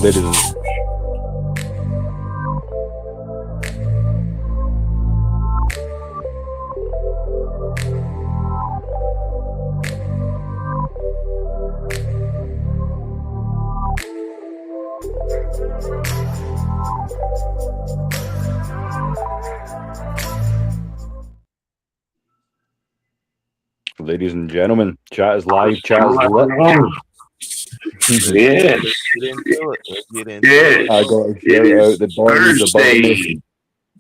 ladies and Ladies and gentlemen, chat is live, chat is lit. Yeah. Let's get into it. Let's get into Yeah. it. I got to It shout is out the boys above me.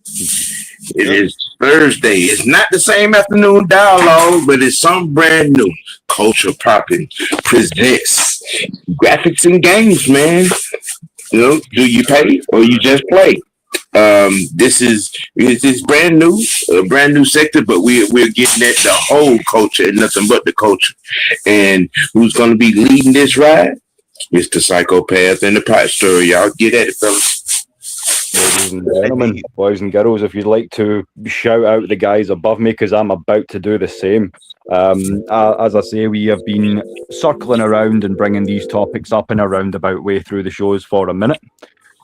Thursday. It is Thursday. It's not the same afternoon dialogue, but it's something brand new. Culture Popping presents graphics and games, man. You know, do you pay or you just play? This is brand new, a brand new sector, but we're getting at the whole culture and nothing but the culture. And who's going to be leading this ride? Mr. Psychopath and the Pot Story. Y'all get at it, fellas. Ladies and gentlemen, boys and girls, if you'd like to shout out the guys above me, because I'm about to do the same. As I say, we have been circling around and bringing these topics up in a roundabout way through the shows for a minute.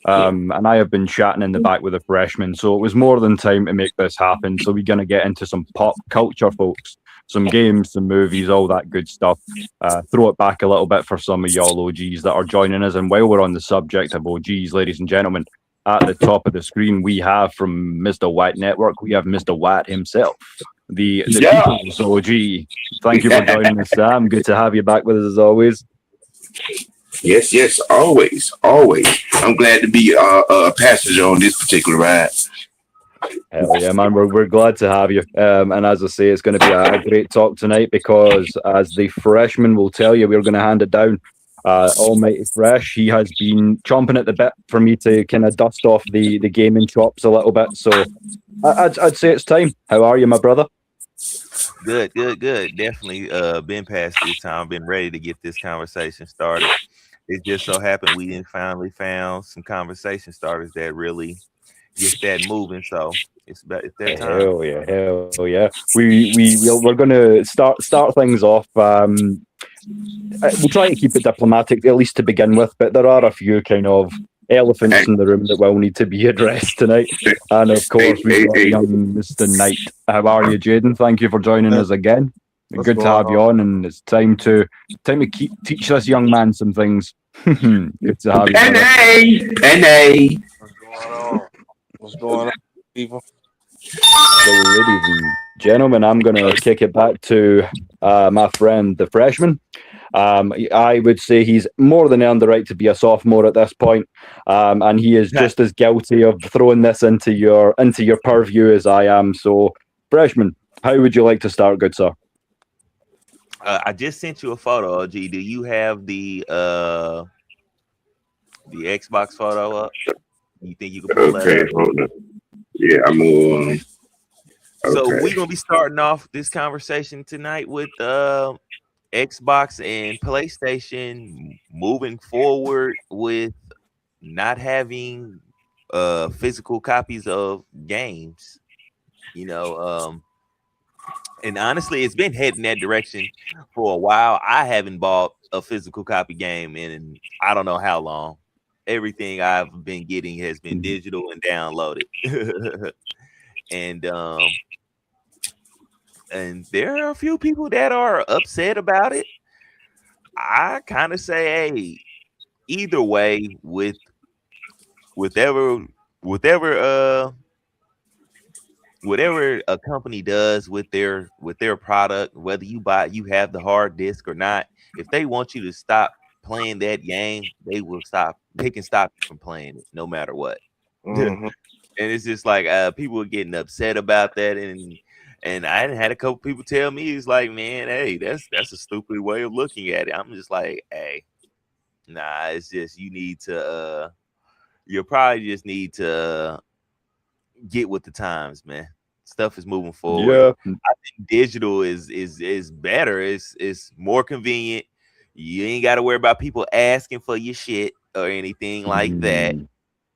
And I have been chatting in the back with the freshmen, so it was more than time to make this happen. So we're going to get into some pop culture, folks. Some games, some movies, all that good stuff. Throw it back a little bit for some of y'all OGs that are joining us. And while we're on the subject of OGs, ladies and gentlemen, at the top of the screen, we have from Mr. Watt Network, we have Mr. Watt himself, the people's OG. Thank you for joining us, Sam. Good to have you back with us as always. Yes, always. I'm glad to be a passenger on this particular ride. Hell yeah, man. We're glad to have you. And as I say, it's going to be a great talk tonight because, as the freshman will tell you, we're going to hand it down. Almighty Fresh, he has been chomping at the bit for me to kind of dust off the gaming chops a little bit. So I'd say it's time. How are you, my brother? Good. Definitely been past this time. Been ready to get this conversation started. It just so happened we finally found some conversation starters that really get that moving. So it's that time. Hell yeah. We're going to start things off. We'll try and keep it diplomatic, at least to begin with, but there are a few kind of elephants in the room that will need to be addressed tonight. And of course, we've got young Mr. Knight. How are you, Jaden? Thank you for joining us again. Good to have you on, and it's time to teach this young man some things. Good to have you. Penny. What's going on, people? So, ladies and gentlemen, I'm going to kick it back to my friend, the freshman. I would say he's more than earned the right to be a sophomore at this point, and he is just as guilty of throwing this into your purview as I am. So, freshman, how would you like to start, good sir? I just sent you a photo, OG. Do you have the Xbox photo up? You think you can pull that up? Hold on. Yeah, I'm on. So we're gonna be starting off this conversation tonight with Xbox and PlayStation moving forward with not having physical copies of games. You know, and honestly, it's been heading that direction for a while. I haven't bought a physical copy game in I don't know how long. Everything I've been getting has been digital and downloaded. And there are a few people that are upset about it. I kind of say, hey, either way, with whatever a company does with their product, whether you have the hard disk or not, if they want you to stop playing that game, they can stop you from playing it no matter what. Mm-hmm. And it's just like people are getting upset about that, and I had a couple people tell me, it's like, man, hey, that's a stupid way of looking at it. I'm just like, hey, nah, it's just you probably just need to get with the times, man. Stuff is moving forward. Yeah. I think digital is better. It's more convenient. You ain't got to worry about people asking for your shit or anything like that.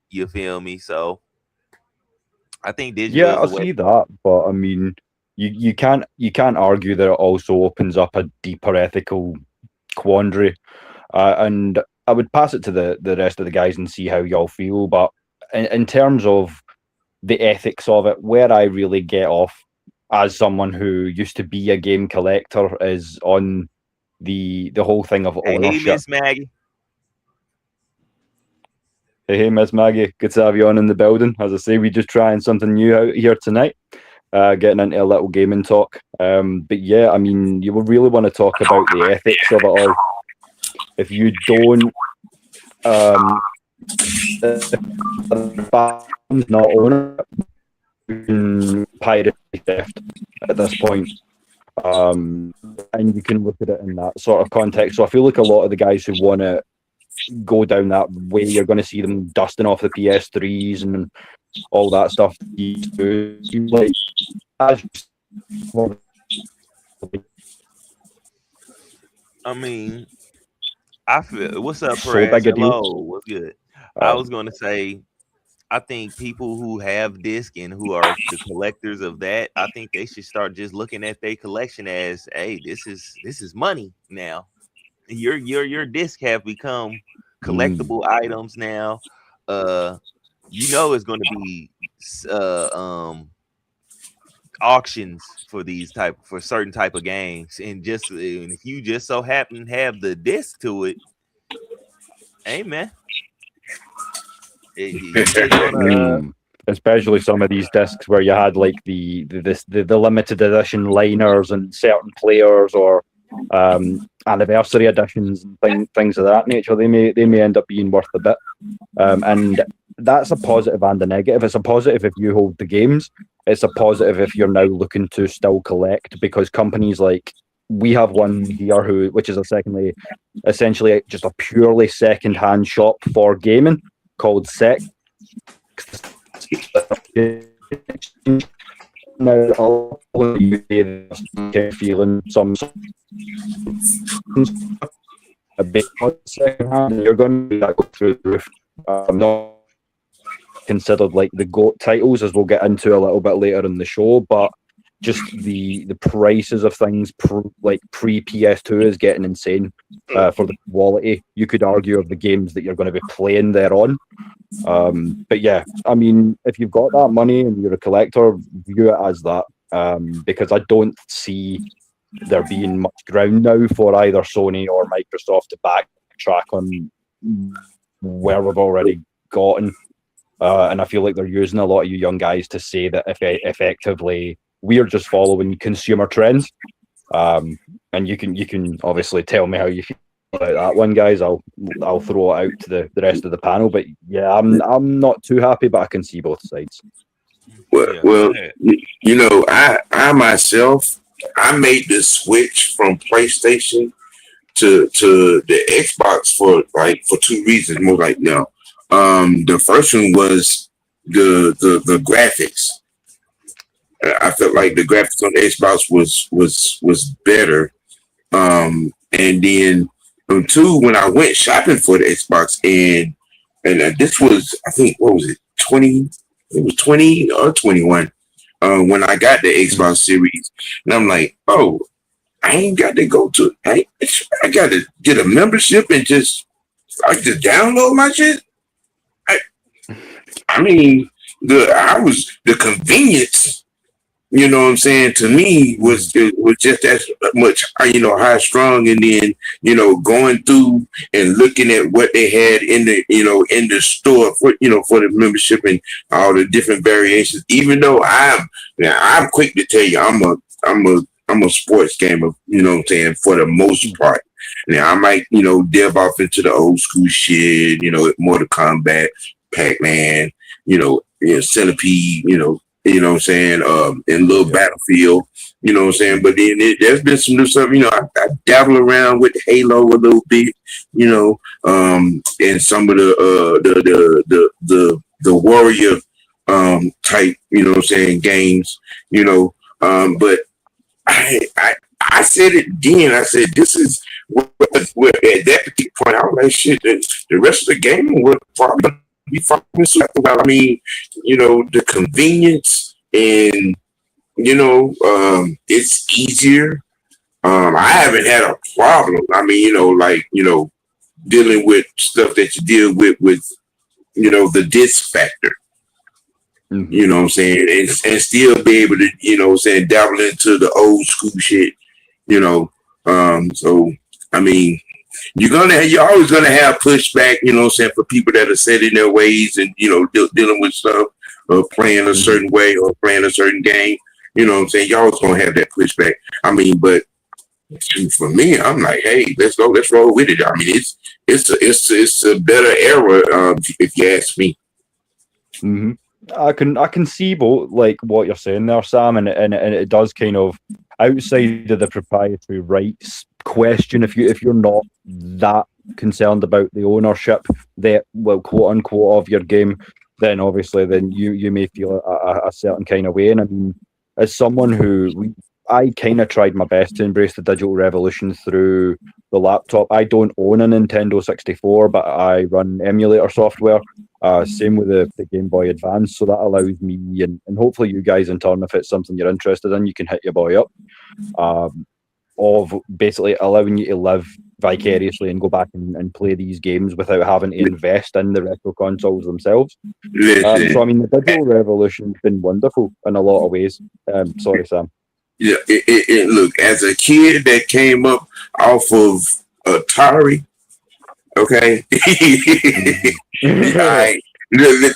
You feel me? So I think digital. Yeah, I see that, but I mean, you can't argue that it also opens up a deeper ethical quandary, and I would pass it to the rest of the guys and see how y'all feel. But in terms of the ethics of it, where I really get off as someone who used to be a game collector is on the whole thing of ownership. Hey, Miss Maggie. Hey, Miss Maggie, good to have you on in the building. As I say, we're just trying something new out here tonight, getting into a little gaming talk. But yeah, I mean, you would really want to talk about the ethics of it all. If you don't, not own it, piracy theft at this point. And you can look at it in that sort of context. So I feel like a lot of the guys who want to go down that way, you're going to see them dusting off the PS3s and all that stuff. Like, I mean, I feel. What's up, so Perez? big a deal. Hello, what's good? I was going to say, I think people who have disc and who are the collectors of that, I think they should start just looking at their collection as, hey, this is money now. Your disc have become collectible items now. It's going to be auctions for certain type of games, and if you just so happen to have the disc to it, hey man. Especially some of these discs where you had like the limited edition liners and certain players or anniversary editions and things of that nature, they may end up being worth a bit. And that's a positive and a negative. It's a positive if you hold the games. It's a positive if you're now looking to still collect, because companies like we have one here which is essentially just a purely second-hand shop for gaming called Sec. Now, feeling some a bit second-hand, you're going to go through the roof. Not considered like the GOAT titles, as we'll get into a little bit later in the show, but just the prices of things pre PS2 is getting insane for the quality, you could argue, of the games that you're going to be playing there on. But yeah, I mean, if you've got that money and you're a collector, view it as that, because I don't see there being much ground now for either Sony or Microsoft to backtrack on where we've already gotten. And I feel like they're using a lot of you young guys to say that effectively we're just following consumer trends. And you can obviously tell me how you feel about that one, guys. I'll throw it out to the rest of the panel. But yeah, I'm not too happy, but I can see both sides. Well, I myself, I made the switch from PlayStation to the Xbox for two reasons. More like now, the first one was the graphics. I felt like the graphics on the Xbox was better. And then two, when I went shopping for the Xbox, and this was, I think, what was it, 20? It was 20 or 21 when I got the Xbox Series, and I'm like, oh, I ain't got to go to. I got to get a membership and just download my shit. I mean, the convenience. You know what I'm saying? To me, was just as much, high strung, and then going through and looking at what they had in the store for the membership and all the different variations. Even though I'm quick to tell you, I'm a sports gamer. You know what I'm saying, for the most part. Now I might delve off into the old school shit. Mortal Kombat, Pac-Man. Centipede. You know what I'm saying? In Little Battlefield, you know what I'm saying? But then there's been some new stuff, I dabble around with Halo a little bit, and some of the warrior type, games, but I said it then. I said this is where at that particular point I was like, shit, the rest of the game would probably be fucking about. I mean, the convenience and it's easier. I haven't had a problem. I mean, dealing with stuff that you deal with the disc factor. Mm-hmm. You know what I'm saying? And still be able to, dabble into the old school shit, So I mean, you're always gonna have pushback, for people that are set in their ways and dealing with stuff or playing a certain way or playing a certain game. You know what I'm saying? You're always gonna have that pushback. I mean, but for me, I'm like, hey, let's roll with it. I mean, it's a better era, if you ask me. Mm-hmm. I can see both, like what you're saying there, Sam, and it does kind of, outside of the proprietary rights question, if you're not that concerned about the ownership, that, well, quote unquote, of your game, then obviously you may feel a certain kind of way. And I mean, as someone I kind of tried my best to embrace the digital revolution through the laptop. I don't own a Nintendo 64, but I run emulator software. Same with the Game Boy Advance, so that allows me, and hopefully you guys in turn, if it's something you're interested in, you can hit your boy up, of basically allowing you to live vicariously and go back and play these games without having to invest in the retro consoles themselves. So I mean, the digital revolution's been wonderful in a lot of ways. Sorry, Sam. Yeah, look, as a kid that came up off of Atari, okay,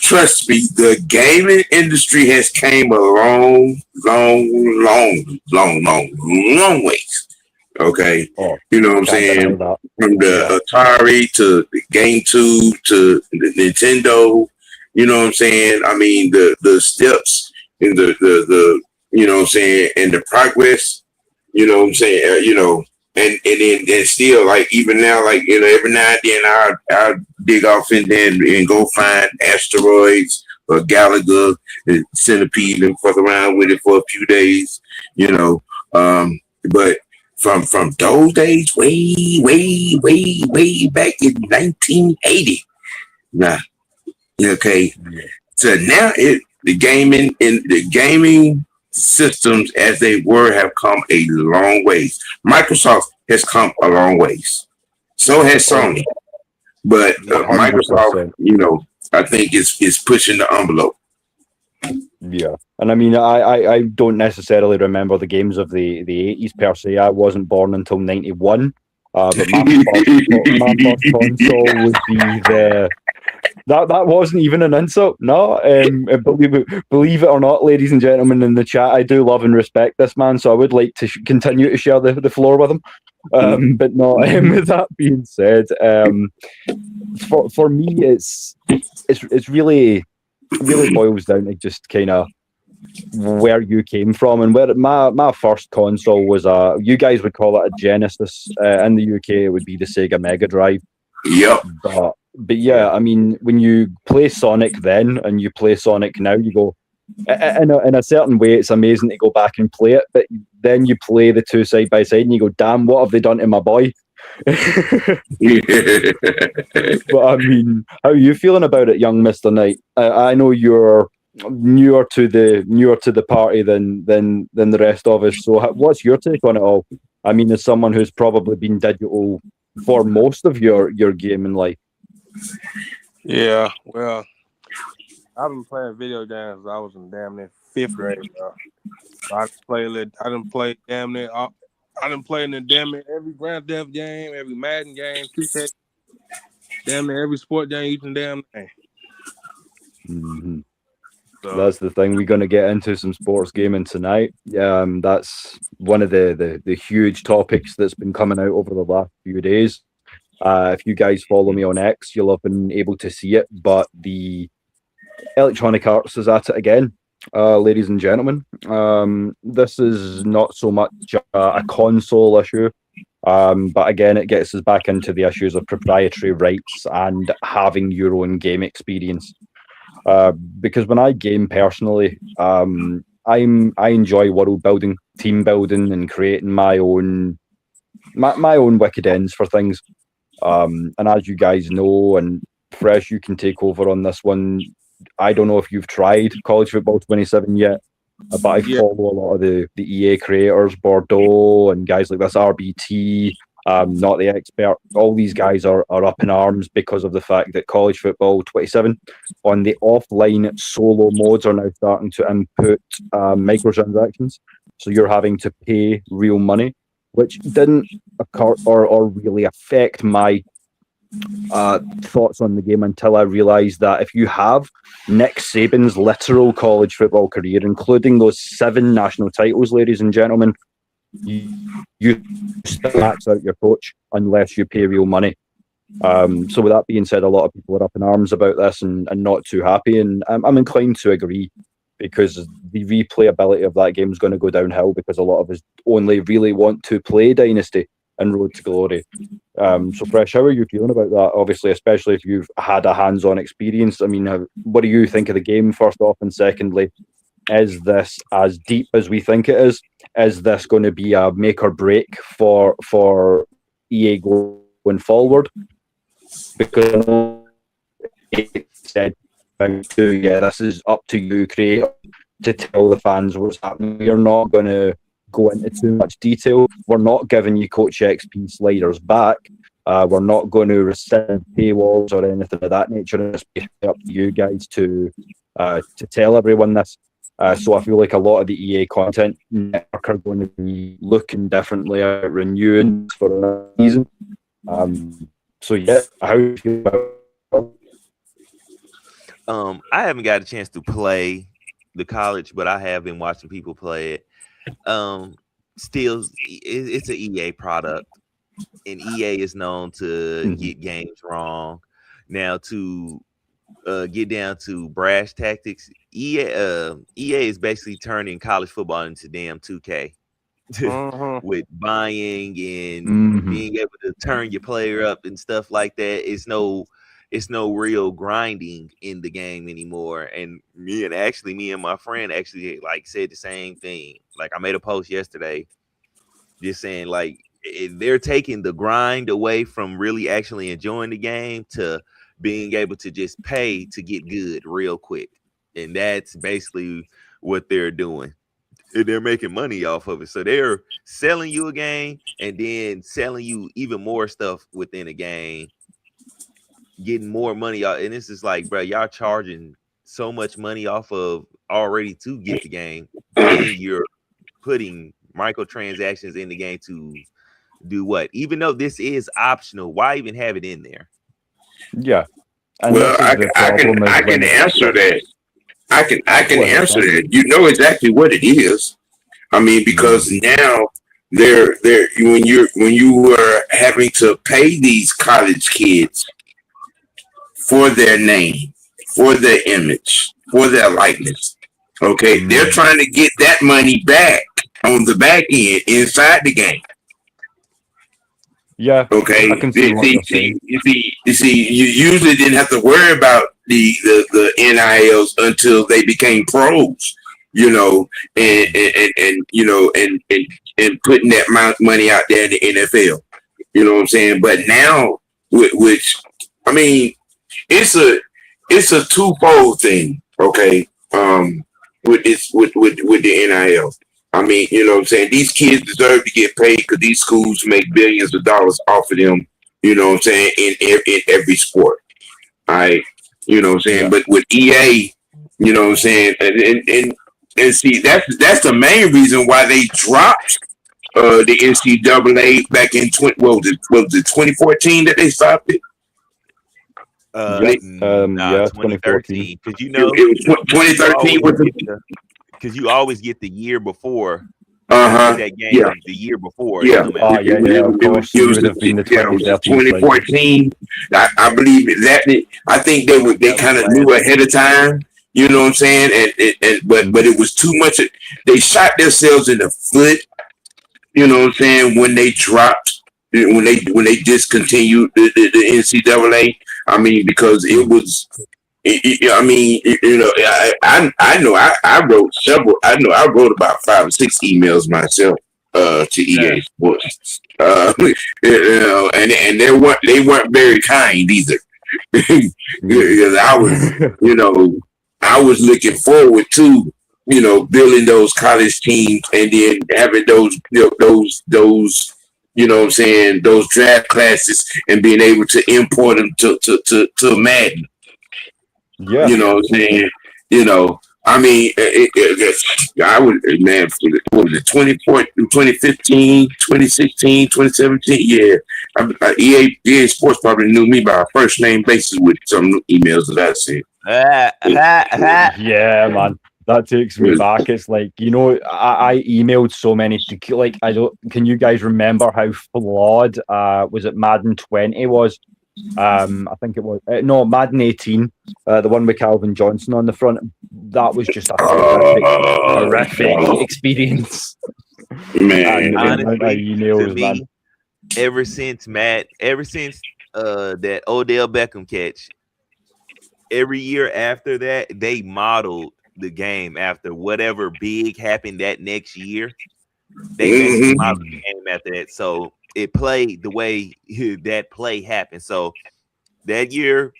trust me, the gaming industry has came a long ways. Okay, you know what I'm saying? From the Atari to the Gamecube to the Nintendo, you know what I'm saying? I mean, the steps in the you know what I'm saying, and the progress, you know what I'm saying, and then still, like, even now, like, every now and then I'll dig off in there and go find asteroids or Galaga and Centipede and fuck around with it for a few days, but from those days, way back in 1980, okay, so now the gaming systems as they were have come a long ways. Microsoft has come a long ways. So has Sony. But Microsoft, I think is pushing the envelope. Yeah. And I mean, I don't necessarily remember the games of the 80s per se. I wasn't born until 91. But my first console would be the... That wasn't even an insult. No, believe it or not, ladies and gentlemen in the chat, I do love and respect this man, so I would like to continue to share the floor with him. But no, with that being said, for me, it's really boils down to just kind of where you came from, and where my first console was you guys would call it a Genesis. In the UK, it would be the Sega Mega Drive. Yep. But yeah, I mean, when you play Sonic then and you play Sonic now, you go, in a certain way, it's amazing to go back and play it. But then you play the two side by side and you go, damn, what have they done to my boy? But I mean, how are you feeling about it, young Mr. Knight? I know you're newer to the party than the rest of us. So what's your take on it all? I mean, as someone who's probably been digital for most of your gaming life. Yeah, well, I've been playing video games since I was in damn near 5th grade, bro. So I didn't play damn near. I didn't play in the damn near every Grand Theft game, every Madden game, 2K, damn near every sport game, each and damn thing. Mm-hmm. So that's the thing. We're going to get into some sports gaming tonight. That's one of the huge topics that's been coming out over the last few days. If you guys follow me on X, you'll have been able to see it. But the Electronic Arts is at it again, ladies and gentlemen. This is not so much a console issue, but again, it gets us back into the issues of proprietary rights and having your own game experience. Because when I game personally, I enjoy world building, team building, and creating my own wicked ends for things. And as you guys know, and Fresh, you can take over on this one. I don't know if you've tried College Football 27 yet, but I follow a lot of the EA creators, Bordeaux and guys like this, RBT. not the expert. All these guys are up in arms because of the fact that college football 27 on the offline solo modes are now starting to input microtransactions. So you're having to pay real money, which didn't occur or really affect my thoughts on the game until I realised that if you have Nick Saban's literal college football career, including those 7 national titles, ladies and gentlemen, you still max out your coach unless you pay real money. So with that being said, a lot of people are up in arms about this and not too happy, and I'm inclined to agree, because the replayability of that game is going to go downhill because a lot of us only really want to play Dynasty and Road to Glory. So Fresh, how are you feeling about that? Obviously, especially if you've had a hands-on experience. I mean, what do you think of the game, first off? And secondly, is this as deep as we think it is? Is this going to be a make or break for EA going forward? Because it said, yeah, this is up to you, creator, to tell the fans what's happening. We're not going to go into too much detail. We're not giving you Coach XP sliders back. We're not going to rescind paywalls or anything of that nature. It's up to you guys to tell everyone this. So I feel like a lot of the EA content network are going to be looking differently at renewing for another season. So yeah, how do you feel about it? I haven't got a chance to play the college, but I have been watching people play it. Still, it's an EA product, and EA is known to get games wrong. Now, to get down to brass tactics, EA is basically turning college football into damn 2K with buying and being able to turn your player up and stuff like that. It's no real grinding in the game anymore. And me and my friend actually like said the same thing. Like, I made a post yesterday just saying, like, they're taking the grind away from really actually enjoying the game to being able to just pay to get good real quick. And that's basically what they're doing. And they're making money off of it. So they're selling you a game and then selling you even more stuff within a game, getting more money out. And this is like, bro, y'all charging so much money off of already to get the game, and you're putting microtransactions in the game to do what? Even though this is optional, why even have it in there? Yeah. And well, I can answer that. I can answer that. You know exactly what it is. I mean, because now they're when you are having to pay these college kids for their name, for their image, for their likeness. Okay, they're trying to get that money back on the back end inside the game. Yeah. Okay. You see, you usually didn't have to worry about the NILs until they became pros, you know, and putting that money out there in the NFL. You know what I'm saying? But now, which I mean, it's a twofold thing. Okay. With the NIL. I mean, you know what I'm saying? These kids deserve to get paid because these schools make billions of dollars off of them, you know what I'm saying, in every sport. All right. You know what I'm saying? Yeah. But with EA, you know what I'm saying, and see, that's the main reason why they dropped the NCAA back in 2014 that they stopped it? Yeah, 2013. Because you know, it was 2013 because you always get the year before. That game the year before. Yeah. It was 2014. I believe that. I think they kind of knew ahead of time. You know what I'm saying? But it was too much. They shot themselves in the foot. You know what I'm saying? When they dropped, when they discontinued the NCAA. I mean, because it was. I mean, you know, I know I wrote several. I know I wrote about 5 or 6 emails myself to EA Sports. You know, and they weren't very kind either. Because I was, you know, I was looking forward to, you know, building those college teams and then having those you know what I'm saying, those draft classes and being able to import them to Madden. Yeah. You know what I'm saying? You know, I mean, I would, man, what was it, 2015, 2016, 2017? Yeah. EA Sports probably knew me by a first name basis with some emails that I sent. Yeah, man. That takes me back. It's like, you know, I emailed so many to, like, I don't, can you guys remember how flawed was it Madden 20 was? I think it was no Madden 18, the one with Calvin Johnson on the front. That was just a horrific experience. Man, honestly, emails, to me, man. ever since that Odell Beckham catch, every year after that, they modeled the game after whatever big happened that next year. They basically modeled the game after that. So it played the way that play happened. So that year,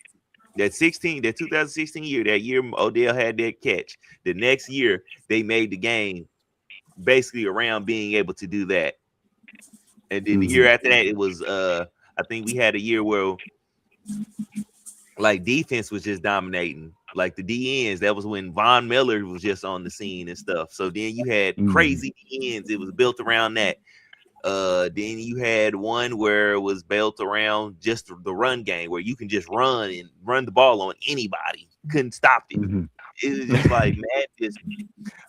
that 2016 year, that year Odell had that catch. The next year, they made the game basically around being able to do that. And then the year after that, it was I think we had a year where like defense was just dominating. Like the DNs, that was when Von Miller was just on the scene and stuff. So then you had crazy DNs. It was built around that. Then you had one where it was built around just the run game, where you can just run the ball on anybody. Couldn't stop it. It was just like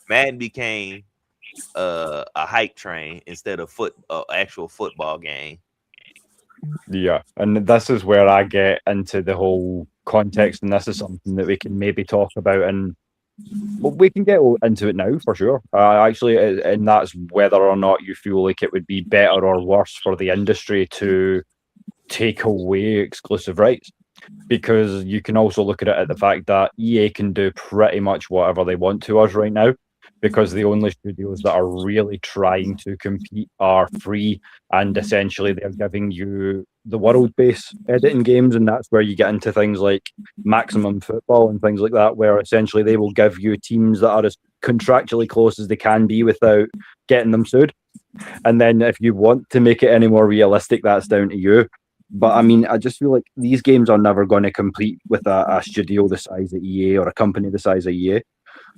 Madden became a hype train instead of actual football game. Yeah, and this is where I get into the whole context, and this is something that we can maybe talk about, and we can get into it now for sure. Actually, and that's whether or not you feel like it would be better or worse for the industry to take away exclusive rights, because you can also look at it at the fact that EA can do pretty much whatever they want to us right now, because the only studios that are really trying to compete are free, and essentially they're giving you the world-based editing games, and that's where you get into things like Maximum Football and things like that, where essentially they will give you teams that are as contractually close as they can be without getting them sued. And then if you want to make it any more realistic, that's down to you. But I mean, I just feel like these games are never going to compete with a studio the size of EA or a company the size of EA.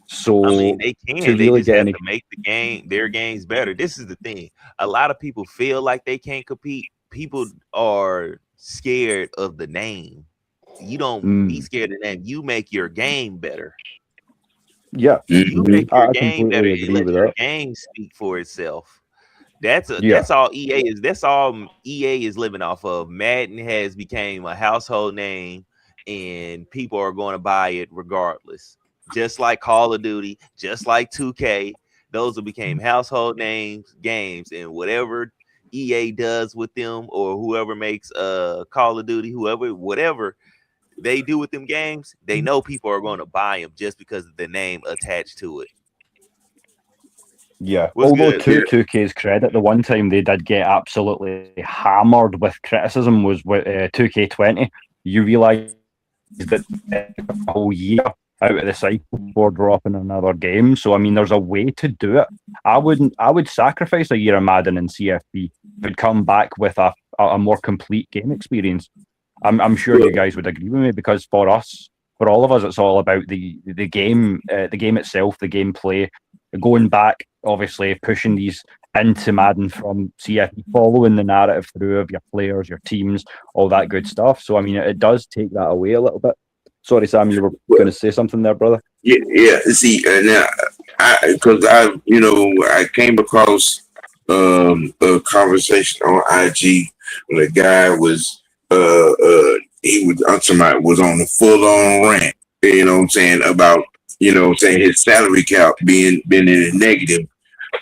So I mean, they can. They really just have to make their games better. This is the thing. A lot of people feel like they can't compete. People are scared of the name. You don't be scared of the name. You make your game better. Yeah, you make your I game better. agree Let with your that. game speak for itself. That's all EA is. That's all EA is living off of. Madden has become a household name, and people are going to buy it regardless. Just like Call of Duty, just like 2K, those became household names, games, and whatever EA does with them, or whoever makes Call of Duty, whatever they do with them games, they know people are going to buy them just because of the name attached to it. Yeah, although to 2K's credit, the one time they did get absolutely hammered with criticism was with 2K20. You realise that a whole year out of the cycle before dropping another game. So I mean, there's a way to do it. I would sacrifice a year of Madden and CFP, but come back with a more complete game experience. I'm sure you guys would agree with me, because for all of us, it's all about the game itself, the gameplay. Going back, obviously, pushing these into Madden from CFP, following the narrative through of your players, your teams, all that good stuff. So I mean, it does take that away a little bit. Sorry, Sam, you were going to say something there, brother. Yeah. See, now, because I came across a conversation on IG when a guy was somebody was on a full on rant. You know what I'm saying, about his salary cap being in a negative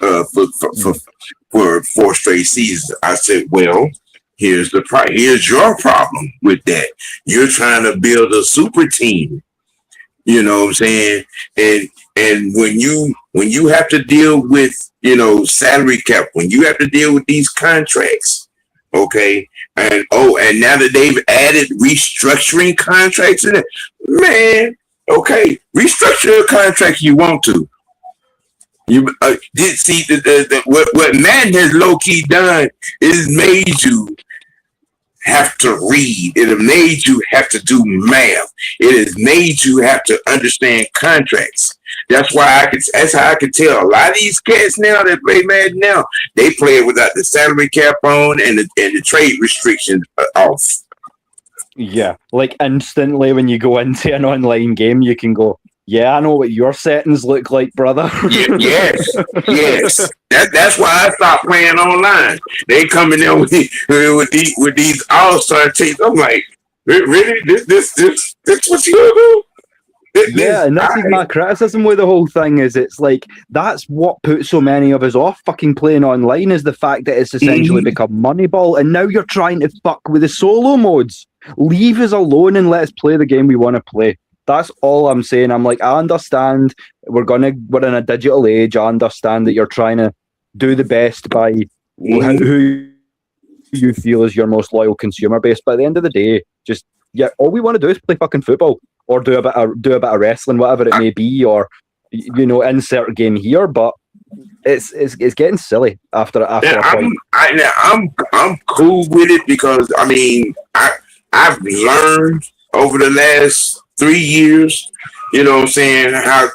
for 4 straight seasons. I said, well, here's your problem with that. You're trying to build a super team. You know what I'm saying? And when you have to deal with, salary cap, when you have to deal with these contracts, okay, and now that they've added restructuring contracts in it, man, okay, restructure a contract you want to. You did see what Madden has low key done is made you have to read. It has made you have to do math. It has made you have to understand contracts. That's why that's how I can tell a lot of these cats now that play Madden now, they play it without the salary cap on and the trade restrictions off. Yeah, like instantly when you go into an online game, you can go, yeah, I know what your settings look like, brother. Yes. That's why I stopped playing online. They coming in with these all-star teams. I'm like, really? This what you do? Yeah, and this is my criticism with the whole thing is it's like that's what puts so many of us off fucking playing online is the fact that it's essentially become Moneyball, and now you're trying to fuck with the solo modes. Leave us alone and let us play the game we want to play. That's all I'm saying. I'm like, I understand we're in a digital age. I understand that you're trying to do the best by who you feel is your most loyal consumer base. But at the end of the day, all we want to do is play fucking football or do a bit of wrestling, whatever it may be, or insert a game here. But it's getting silly after a point. I'm cool with it because I mean I've learned over the last 3 years, what I'm saying, how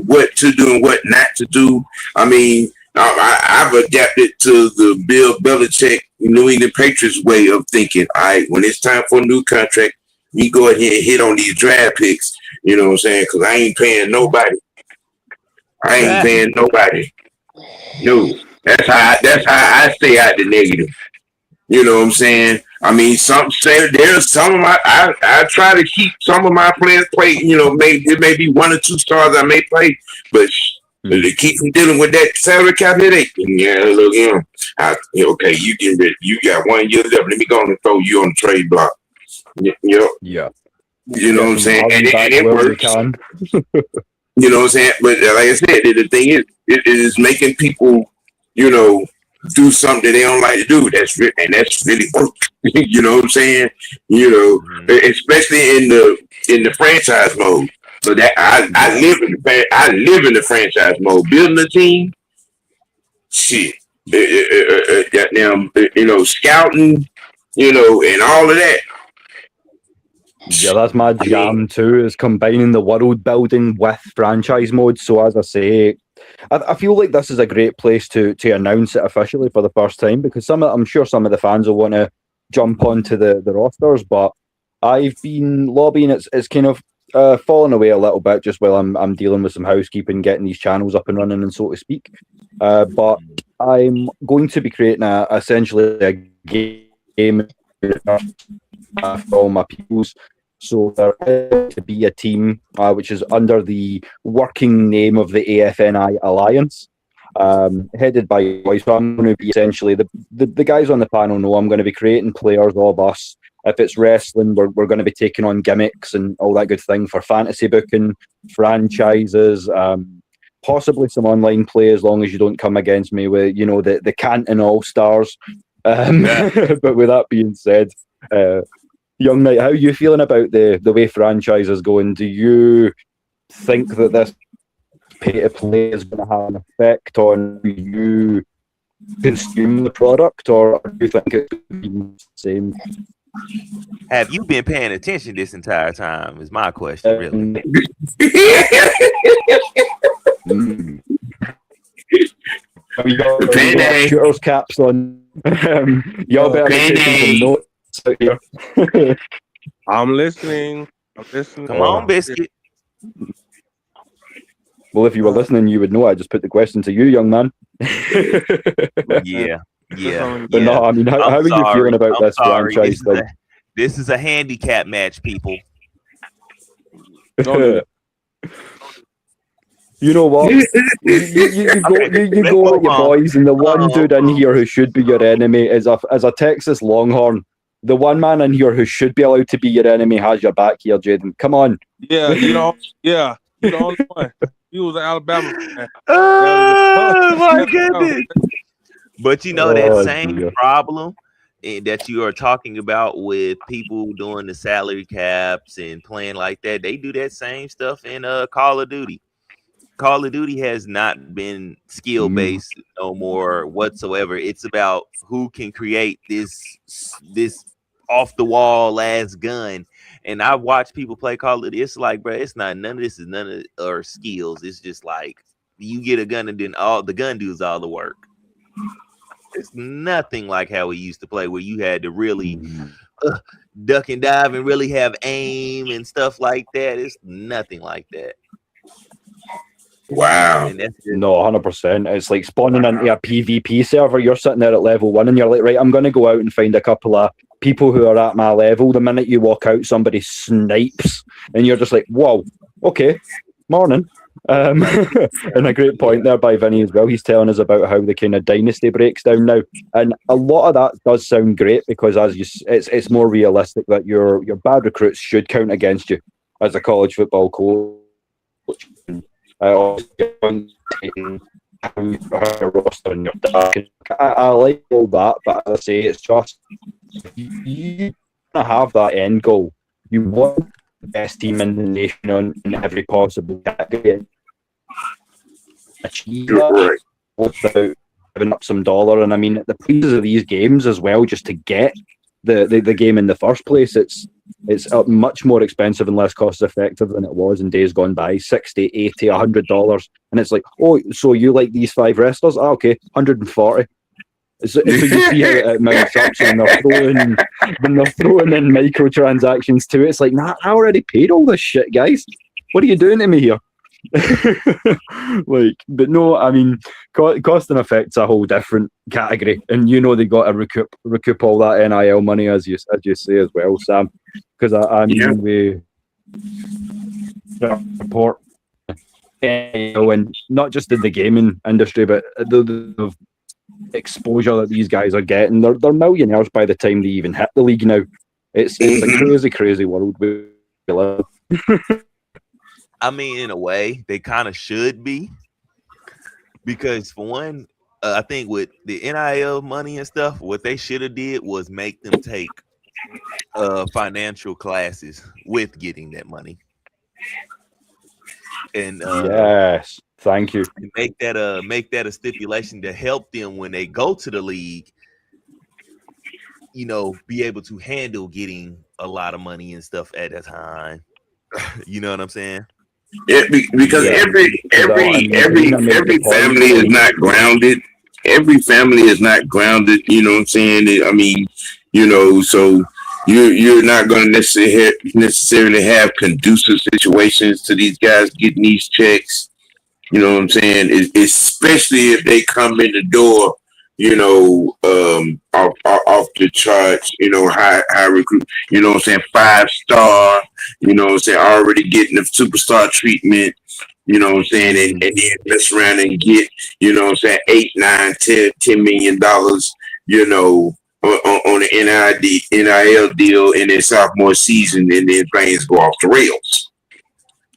what to do and what not to do. I mean, I've adapted to the Bill Belichick New England Patriots way of thinking. All right, when it's time for a new contract, we go ahead and hit on these draft picks. You know what I'm saying? Because I ain't paying nobody. No, that's how I stay out the negative. You know what I'm saying? I mean, there's some of my I try to keep some of my players play. It may be 1 or 2 stars I may play, but to keep from dealing with that salary cap headache. Yeah, look, okay, you got 1 year left. Let me go on and throw you on the trade block. Yeah. You know what I'm saying? And it works. You know what I'm saying? But like I said, the thing is, it is making people, do something they don't like to do. That's really work. You know what I'm saying? Especially in the franchise mode. So that I live in the franchise mode. Building a team, shit. Scouting, and all of that. Yeah, that's my jam too, is combining the world building with franchise mode. So as I say, I feel like this is a great place to announce it officially for the first time, because I'm sure some of the fans will want to jump onto the rosters, but I've been lobbying. It's kind of fallen away a little bit just while I'm dealing with some housekeeping, getting these channels up and running, and so to speak. But I'm going to be creating essentially a game for all my peoples. So there is to be a team which is under the working name of the AFNI Alliance, headed by boys. So I'm going to be essentially the guys on the panel know I'm going to be creating players of us. If it's wrestling, we're going to be taking on gimmicks and all that good thing for fantasy booking, franchises, possibly some online play as long as you don't come against me with the Canton All Stars. But with that being said, Young Knight, how are you feeling about the way franchise is going? Do you think that this pay to play is going to have an effect on you consume the product, or do you think it's going to be the same? Have you been paying attention this entire time? Is my question really? We got shooters caps on. Y'all better be taking some notes out here. I'm listening. Come on, Biscuit. Well, if you were listening, you would know I just put the question to you, young man. Yeah. But no, I mean, how are you feeling about this franchise thing? This is a handicap match, people. You know what? You go with your boys, and the one dude in here who should be your enemy is a Texas Longhorn. The one man in here who should be allowed to be your enemy has your back here, Jaden. Come on. Yeah, you're the only one. He was an Alabama fan. Oh my goodness! But that same problem that you are talking about with people doing the salary caps and playing like that, they do that same stuff in Call of Duty. Call of Duty has not been skill based no more whatsoever. It's about who can create this off the wall ass gun. And I've watched people play Call of Duty. It's like, bro, it's not none of this is none of our skills. It's just like you get a gun and then all the gun does all the work. It's nothing like how we used to play, where you had to really duck and dive and really have aim and stuff like that. It's nothing like that. Wow. No, 100%. It's like spawning into a PvP server. You're sitting there at level 1 and you're like, right, I'm going to go out and find a couple of people who are at my level. The minute you walk out, somebody snipes and you're just like, whoa, okay, morning. And a great point there by Vinny as well. He's telling us about how the kind of dynasty breaks down now. And a lot of that does sound great because it's more realistic that your bad recruits should count against you as a college football coach. I like all that, but I say it's just you have that end goal. You want the best team in the nation in every possible category. Achieve that without giving up some dollar. And I mean, the prices of these games as well, just to get the game in the first place, it's much more expensive and less cost effective than it was in days gone by. $60, $80, $100, and it's like, oh, so you like these 5 wrestlers? Ah, okay, $140. So you see how it mounts up, so when they're throwing in microtransactions to it, it's like, nah, I already paid all this shit, guys. What are you doing to me here? But no, I mean, cost and effect's a whole different category, and they got to recoup all that NIL money, as you say as well, Sam. Because I mean, we report NIL, and not just in the gaming industry, but the exposure that these guys are getting. They're millionaires by the time they even hit the league now. It's a crazy world we live. I mean, in a way, they kind of should be, because for one, I think with the NIL money and stuff, what they should have did was make them take financial classes with getting that money, and yes, thank you. Make that a stipulation to help them when they go to the league. Be able to handle getting a lot of money and stuff at a time. You know what I'm saying? Because every family is not grounded. Every family is not grounded. You know what I'm saying? I mean, so you're not going to necessarily have conducive situations to these guys getting these checks. You know what I'm saying? Especially if they come in the door, off the charts, high recruit, 5-star, already getting the superstar treatment, and then mess around and get, $8, $9, $10 million, on the NIL deal in their sophomore season, and then things go off the rails.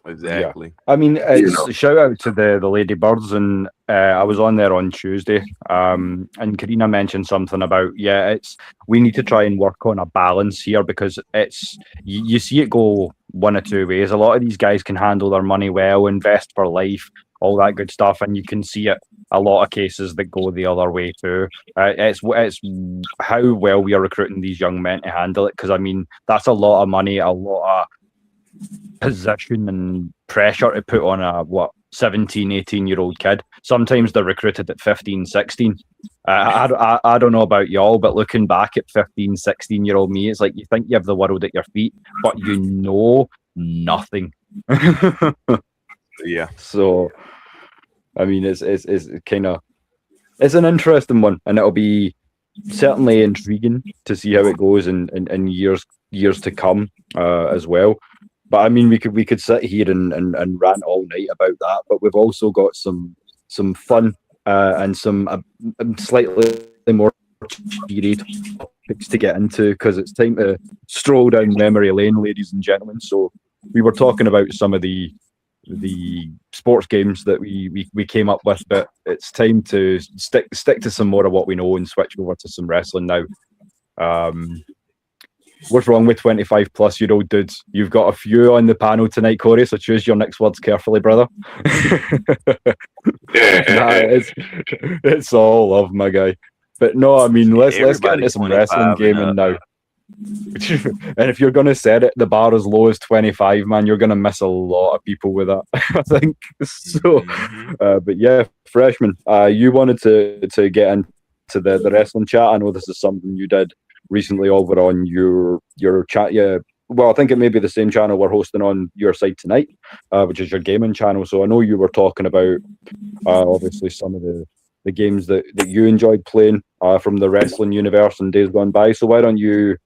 Exactly. Yeah. I mean, it's shout out to the Lady Birds, and I was on there on Tuesday, and Karina mentioned something about we need to try and work on a balance here, because you see it go one of two ways. A lot of these guys can handle their money well, invest for life, all that good stuff, and you can see it a lot of cases that go the other way too. It's how well we are recruiting these young men to handle it, because I mean, that's a lot of money, a lot of position and pressure to put on a 17, 18-year-old kid. Sometimes they're recruited at 15, 16. I don't know about y'all, but looking back at 15, 16-year-old me, it's like you think you have the world at your feet, but you know nothing. Yeah. So, I mean, it's kind of, it's an interesting one, and it'll be certainly intriguing to see how it goes in years to come as well. But I mean, we could sit here and rant all night about that. But we've also got some fun and some slightly more cheery topics to get into, because it's time to stroll down memory lane, ladies and gentlemen. So we were talking about some of the sports games that we came up with, but it's time to stick to some more of what we know and switch over to some wrestling now. What's wrong with 25-plus-year-old dudes? You've got a few on the panel tonight, Corey, so choose your next words carefully, brother. It's all love, my guy. But no, I mean, let's get into some wrestling gaming now. And if you're going to set it the bar as low as 25, man, you're going to miss a lot of people with that, I think. So, but yeah, Freshman, you wanted to get into the wrestling chat. I know this is something you did recently over on your chat. Yeah, well, I think it may be the same channel we're hosting on your side tonight, which is your gaming channel. So I know you were talking about obviously some of the games that you enjoyed playing from the wrestling universe in days gone by. So why don't you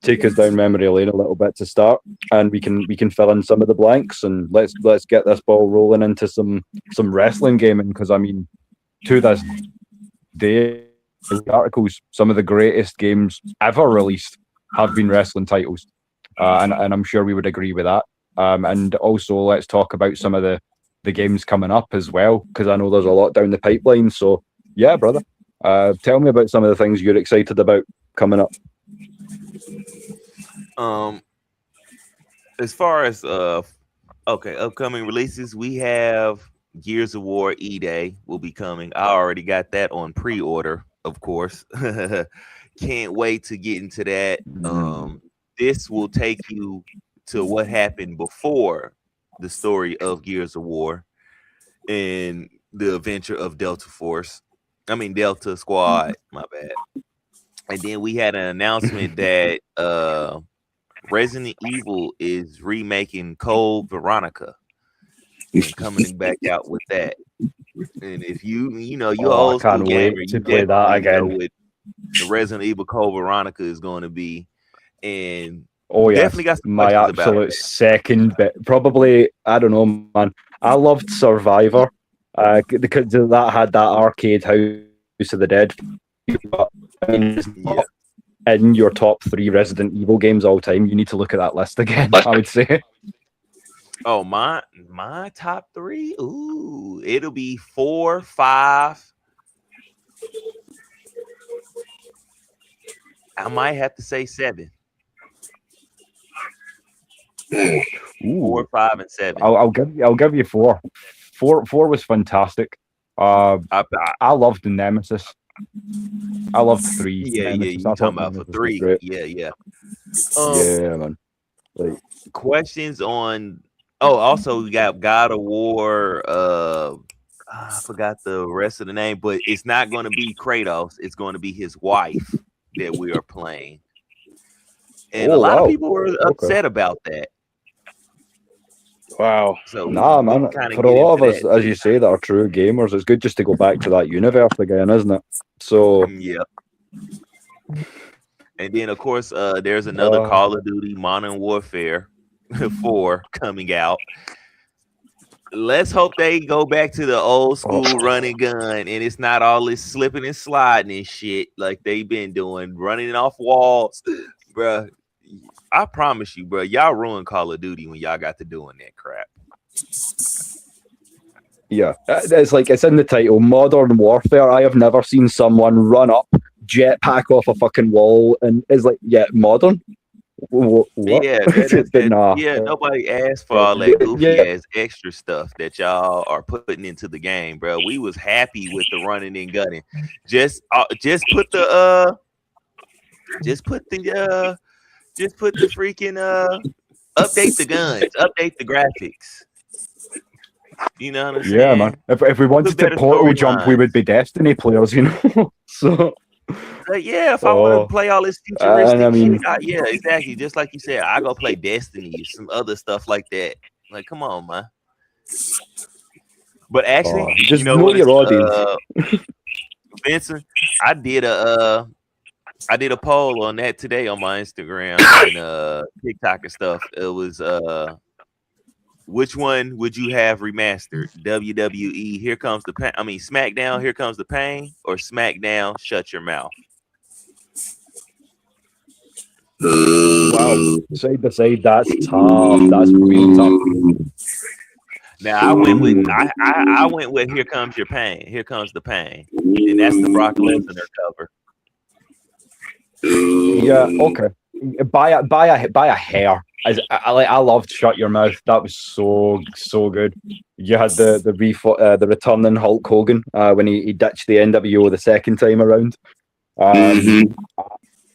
take us down memory lane a little bit to start, and we can fill in some of the blanks, and let's get this ball rolling into some wrestling gaming, because I mean, to this day, the articles, some of the greatest games ever released have been wrestling titles, and I'm sure we would agree with that. And also, let's talk about some of the games coming up as well, because I know there's a lot down the pipeline. So yeah, brother, tell me about some of the things you're excited about coming up. As far as upcoming releases, we have Gears of War E-Day will be coming. I already got that on pre-order, of course. Can't wait to get into that. This will take you to what happened before the story of Gears of War and the adventure of Delta Squad, my bad. And then we had an announcement that Resident Evil is remaking Code Veronica and coming back out with that. And if you old school gamer, to play that again. Know what the Resident Evil Code Veronica is going to be, and definitely got some my absolute second bit. Probably, I don't know, man. I loved Survivor because that had that arcade House of the Dead. But, I mean, in your top 3 Resident Evil games all time, you need to look at that list again, I would say. Oh, my top 3? Ooh, it'll be 4, 5. I might have to say 7. Ooh. 4, 5, and 7. I'll give you 4. 4 was fantastic. I loved the Nemesis. I loved 3. Yeah, you talking about for 3? Yeah. Yeah, man. Like, questions on. Oh, also we got God of War. I forgot the rest of the name, but it's not going to be Kratos. It's going to be his wife that we are playing, and a lot of people were upset about that. Wow. So nah, man. For a lot of us, as you say, that are true gamers, it's good just to go back to that universe again, isn't it? So yeah. And then, of course, there's another Call of Duty Modern Warfare 4 coming out. Let's hope they go back to the old school running gun, and it's not all this slipping and sliding and shit like they've been doing, running off walls, bruh. I promise you, bro, y'all ruined Call of Duty when y'all got to doing that crap. Yeah, it's like it's in the title, Modern Warfare. I have never seen someone run up, jetpack off a fucking wall, and is like, yeah, modern. What? Yeah, nobody asked for all that goofy ass extra stuff that y'all are putting into the game, bro. We was happy with the running and gunning. Just put the freaking update the guns, update the graphics. You know what I'm saying? Yeah, man. If we wanted to portal jump, we would be Destiny players, you know. So yeah, if I want to play all this futuristic shit, yeah, exactly. Just like you said, I go play Destiny, some other stuff like that. Like, come on, man. But actually, just know your audience. Vincent, I did a poll on that today on my Instagram and TikTok and stuff. It was which one would you have remastered? WWE, Here Comes the Pain. I mean, SmackDown, Here Comes the Pain, or SmackDown, Shut Your Mouth. Wow, side to side, that's tough. That's real tough. Now I went with Here Comes Your Pain. Here Comes the Pain, and that's the Brock Lesnar cover. Yeah, okay. by a hair. I loved Shut Your Mouth. That was so good. You had the returning Hulk Hogan when he ditched the NWO the second time around. Mm-hmm.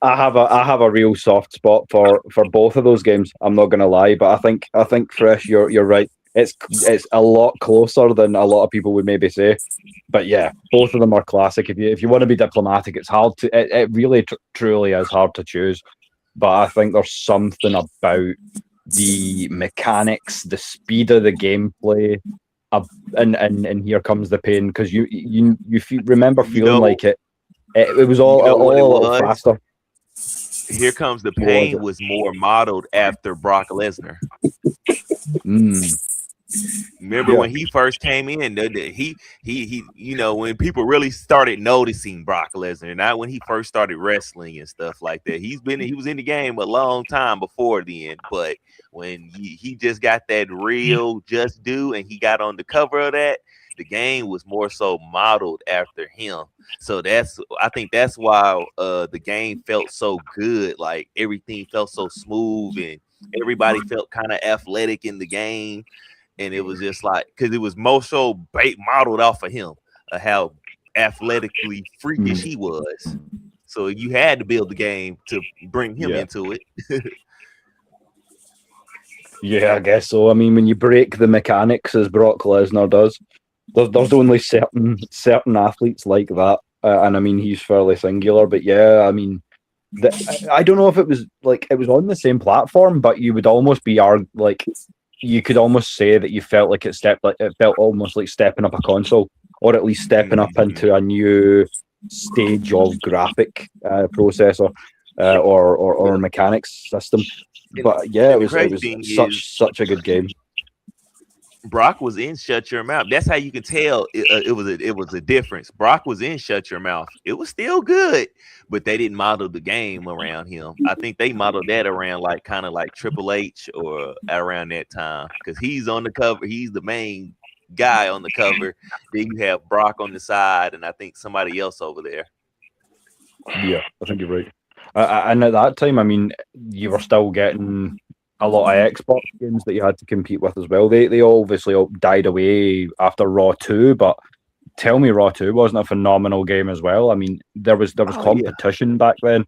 I have a real soft spot for both of those games. I'm not gonna lie, but I think Fresh, you're right. It's a lot closer than a lot of people would maybe say. But yeah, both of them are classic. If you want to be diplomatic, it's hard to. It really truly is hard to choose. But I think there's something about the mechanics, the speed of the gameplay, and here comes the pain, because you remember feeling like it was all a little faster. Here Comes the Pain was more modeled after Brock Lesnar. Remember when he first came in, he when people really started noticing Brock Lesnar, not when he first started wrestling and stuff like that. He was in the game a long time before then, but when he just got that real just do and he got on the cover of that, the game was more so modeled after him. So I think that's why the game felt so good. Like everything felt so smooth and everybody felt kind of athletic in the game. And it was just like, because it was more so modeled off of him, how athletically freakish he was. So you had to build the game to bring him into it. Yeah, I guess so. I mean, when you break the mechanics as Brock Lesnar does, there's only certain athletes like that, and I mean he's fairly singular. But yeah, I mean, I don't know if it was on the same platform, but you would almost be you could almost say that you felt like it felt almost like stepping up a console, or at least stepping up into a new stage of graphic processor or mechanics system. But yeah, it was such a good game. Brock was in Shut Your Mouth. That's how you can tell it was a difference. Brock was in Shut Your Mouth. It was still good, but they didn't model the game around him. I think they modeled that around kind of like Triple H or around that time, because he's on the cover. He's the main guy on the cover. Then you have Brock on the side, and I think somebody else over there. Yeah, I think you're right. And at that time, I mean, you were still getting a lot of Xbox games that you had to compete with as well. They obviously all died away after Raw 2, but tell me Raw 2 wasn't a phenomenal game as well. I mean, there was competition back then.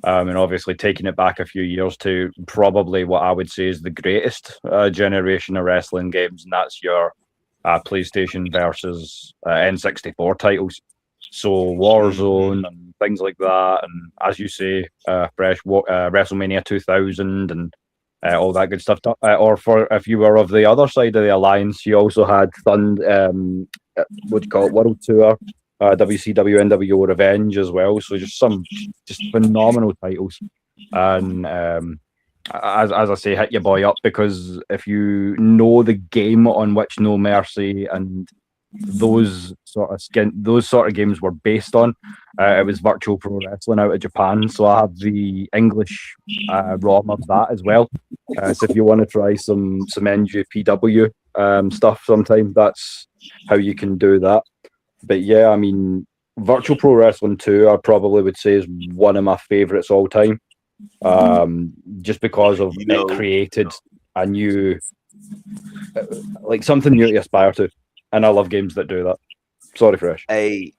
And obviously taking it back a few years to probably what I would say is the greatest generation of wrestling games, and that's your PlayStation versus N64 titles. So Warzone and things like that, and as you say, WrestleMania 2000 and all that good stuff. Or for if you were of the other side of the alliance, you also had what do you call it, World Tour, WCW NWO Revenge as well. So just phenomenal titles. And as I say, hit your boy up, because if you know the game on which No Mercy and those sort of games were based on, it was Virtual Pro Wrestling out of Japan. So I have the English ROM of that as well. So if you want to try some NJPW stuff sometime, that's how you can do that. But yeah, I mean, Virtual Pro Wrestling 2, I probably would say is one of my favorites all time. Just because of it created a new, something new to aspire to. And I love games that do that. Sorry, Fresh. A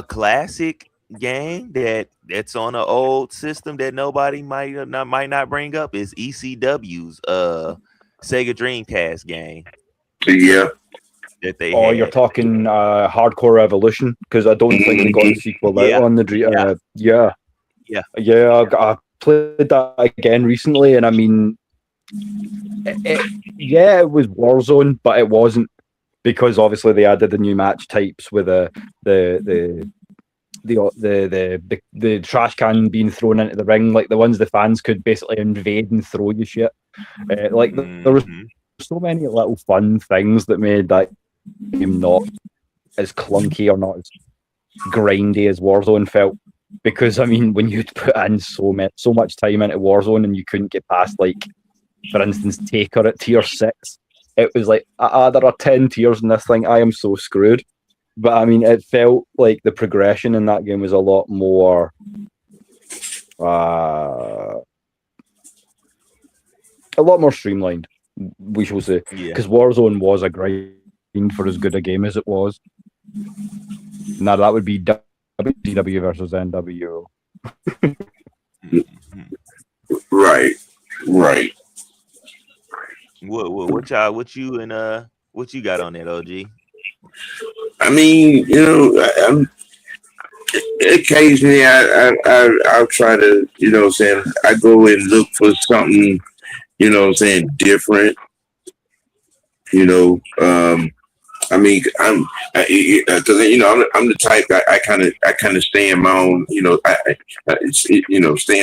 classic game that's on an old system that nobody might not bring up is ECW's Sega Dreamcast game. Yeah. That they you're talking Hardcore Evolution, because I don't think they got the sequel out on the Dream. Yeah. I played that again recently, and I mean, it was Warzone, but it wasn't, because obviously they added the new match types with the trash can being thrown into the ring, like the ones the fans could basically invade and throw you shit. There was so many little fun things that made that game not as clunky or not as grindy as Warzone felt. Because I mean, when you'd put in so much time into Warzone and you couldn't get past, like, for instance, Taker at tier 6, it was like, there are 10 tiers in this thing, I am so screwed. But I mean, it felt like the progression in that game was a lot more a lot more streamlined, we shall say. Yeah. Because Warzone was a grind for as good a game as it was. Now that would be WCW versus NWO. Right. What you got on that, OG? I mean, I'm occasionally I'll try to, I go and look for something, different. I mean, because I'm the type I kind of stay in my own, stay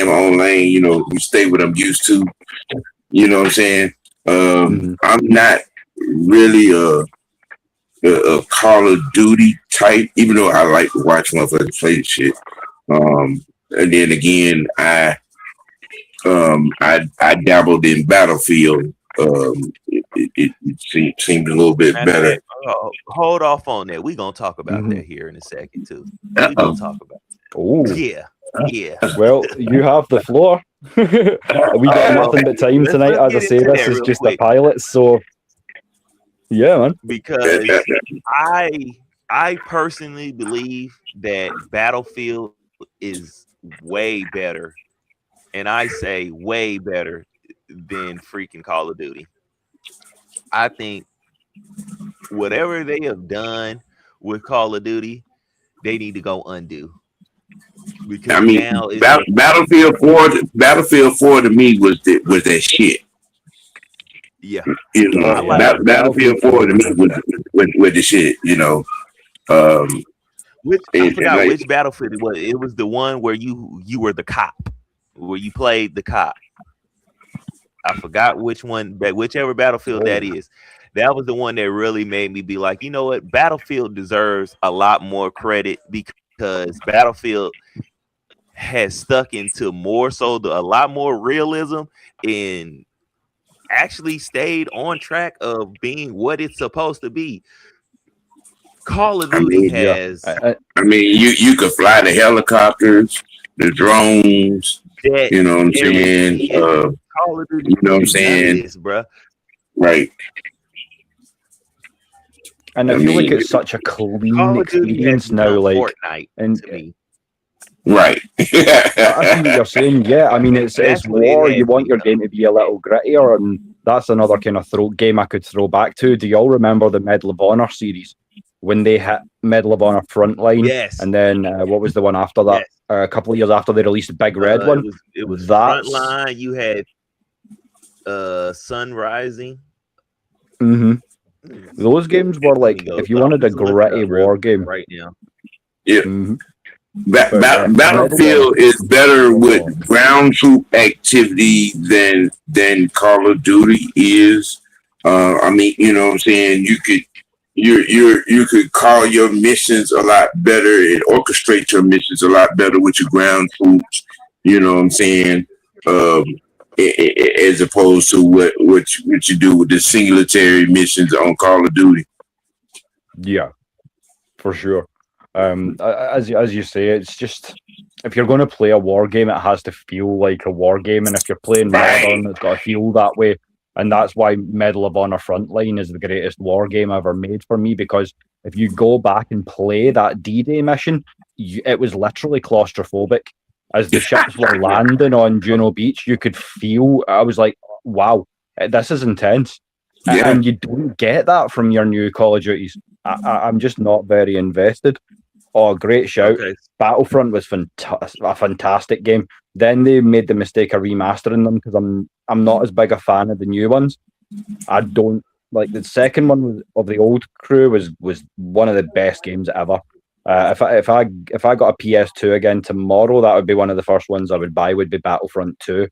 in my own lane. Stay what I'm used to. You know what I'm saying? I'm not really a Call of Duty type, even though I like to watch motherfuckers play this shit. And then again, I dabbled in Battlefield. It seemed a little bit better. Hold off on that. We're gonna talk about that here in a second too. We're gonna talk about that. Oh yeah. Well, you have the floor. We got nothing but time tonight. As I say, this is just a pilot, so yeah, man. Because I personally believe that Battlefield is way better, and I say way better than freaking Call of Duty. I think whatever they have done with Call of Duty, they need to go undo. Because I mean, now Battlefield 4 to me was that shit. Yeah, Battlefield 4 to me was the shit. I forgot which Battlefield it was. It was the one where you were the cop, where you played the cop. I forgot which one, but whichever Battlefield that is, that was the one that really made me be like, you know what, Battlefield deserves a lot more credit because Battlefield has stuck into a lot more realism and actually stayed on track of being what it's supposed to be. Call of Duty has. I mean, you could fly the helicopters, the drones. You know what I'm saying? Call of Duty, you know what I'm saying, bro? Right. And I feel like it's such a clean experience now, like Fortnite and to me. Right. I see what you're saying. Yeah, I mean it's war. You want your game to be a little grittier, and that's another kind of game I could throw back to. Do you all remember the Medal of Honor series when they hit Medal of Honor Frontline? Yes. And then what was the one after that? Yes. A couple of years after they released the Big Red one. It was Frontline. You had Sun Rising. Mm-hmm. Those games were like, if you wanted a gritty war game right now. Yeah. Mm-hmm. Battlefield is better with ground troop activity than Call of Duty is. I mean, you know what I'm saying? You could call your missions a lot better and orchestrate your missions a lot better with your ground troops. You know what I'm saying? As opposed to what you do with the singletary missions on Call of Duty. Yeah, for sure. As you say, it's just if you're going to play a war game, it has to feel like a war game, and if you're playing modern, it's got to feel that way. And that's why Medal of Honor Frontline is the greatest war game ever made for me, because if you go back and play that D-Day mission, it was literally claustrophobic. As the ships were landing on Juno Beach, you could feel, I was like, wow, this is intense. Yeah. And you don't get that from your new Call of Duties. I'm just not very invested. Oh, great shout. Okay. Battlefront was a fantastic game. Then they made the mistake of remastering them because I'm not as big a fan of the new ones. I don't like the second one of the old crew was one of the best games ever. If I got a PS2 again tomorrow, that would be one of the first ones I would buy. Would be Battlefront 2,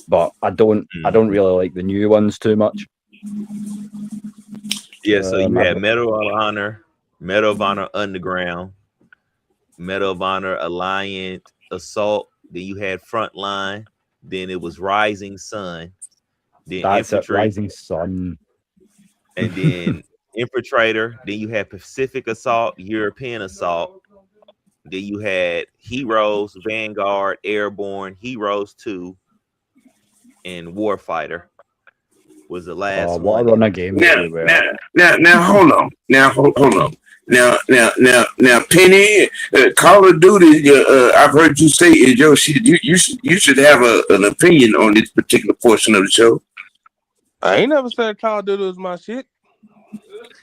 but I don't really like the new ones too much. Yeah, so you had Medal of Honor, Medal of Honor Underground, Medal of Honor Alliant Assault. Then you had Frontline. Then it was Rising Sun. Then That's Infantry, Rising Sun. And then Infiltrator. Then you had Pacific Assault, European Assault. Then you had Heroes, Vanguard, Airborne, Heroes 2, and Warfighter. was the last what a one. run of games we were. Now, hold on. Hold on. Now, Penny, Call of Duty. I've heard you say is your shit. You should have an opinion on this particular portion of the show. I ain't never said Call of Duty was my shit.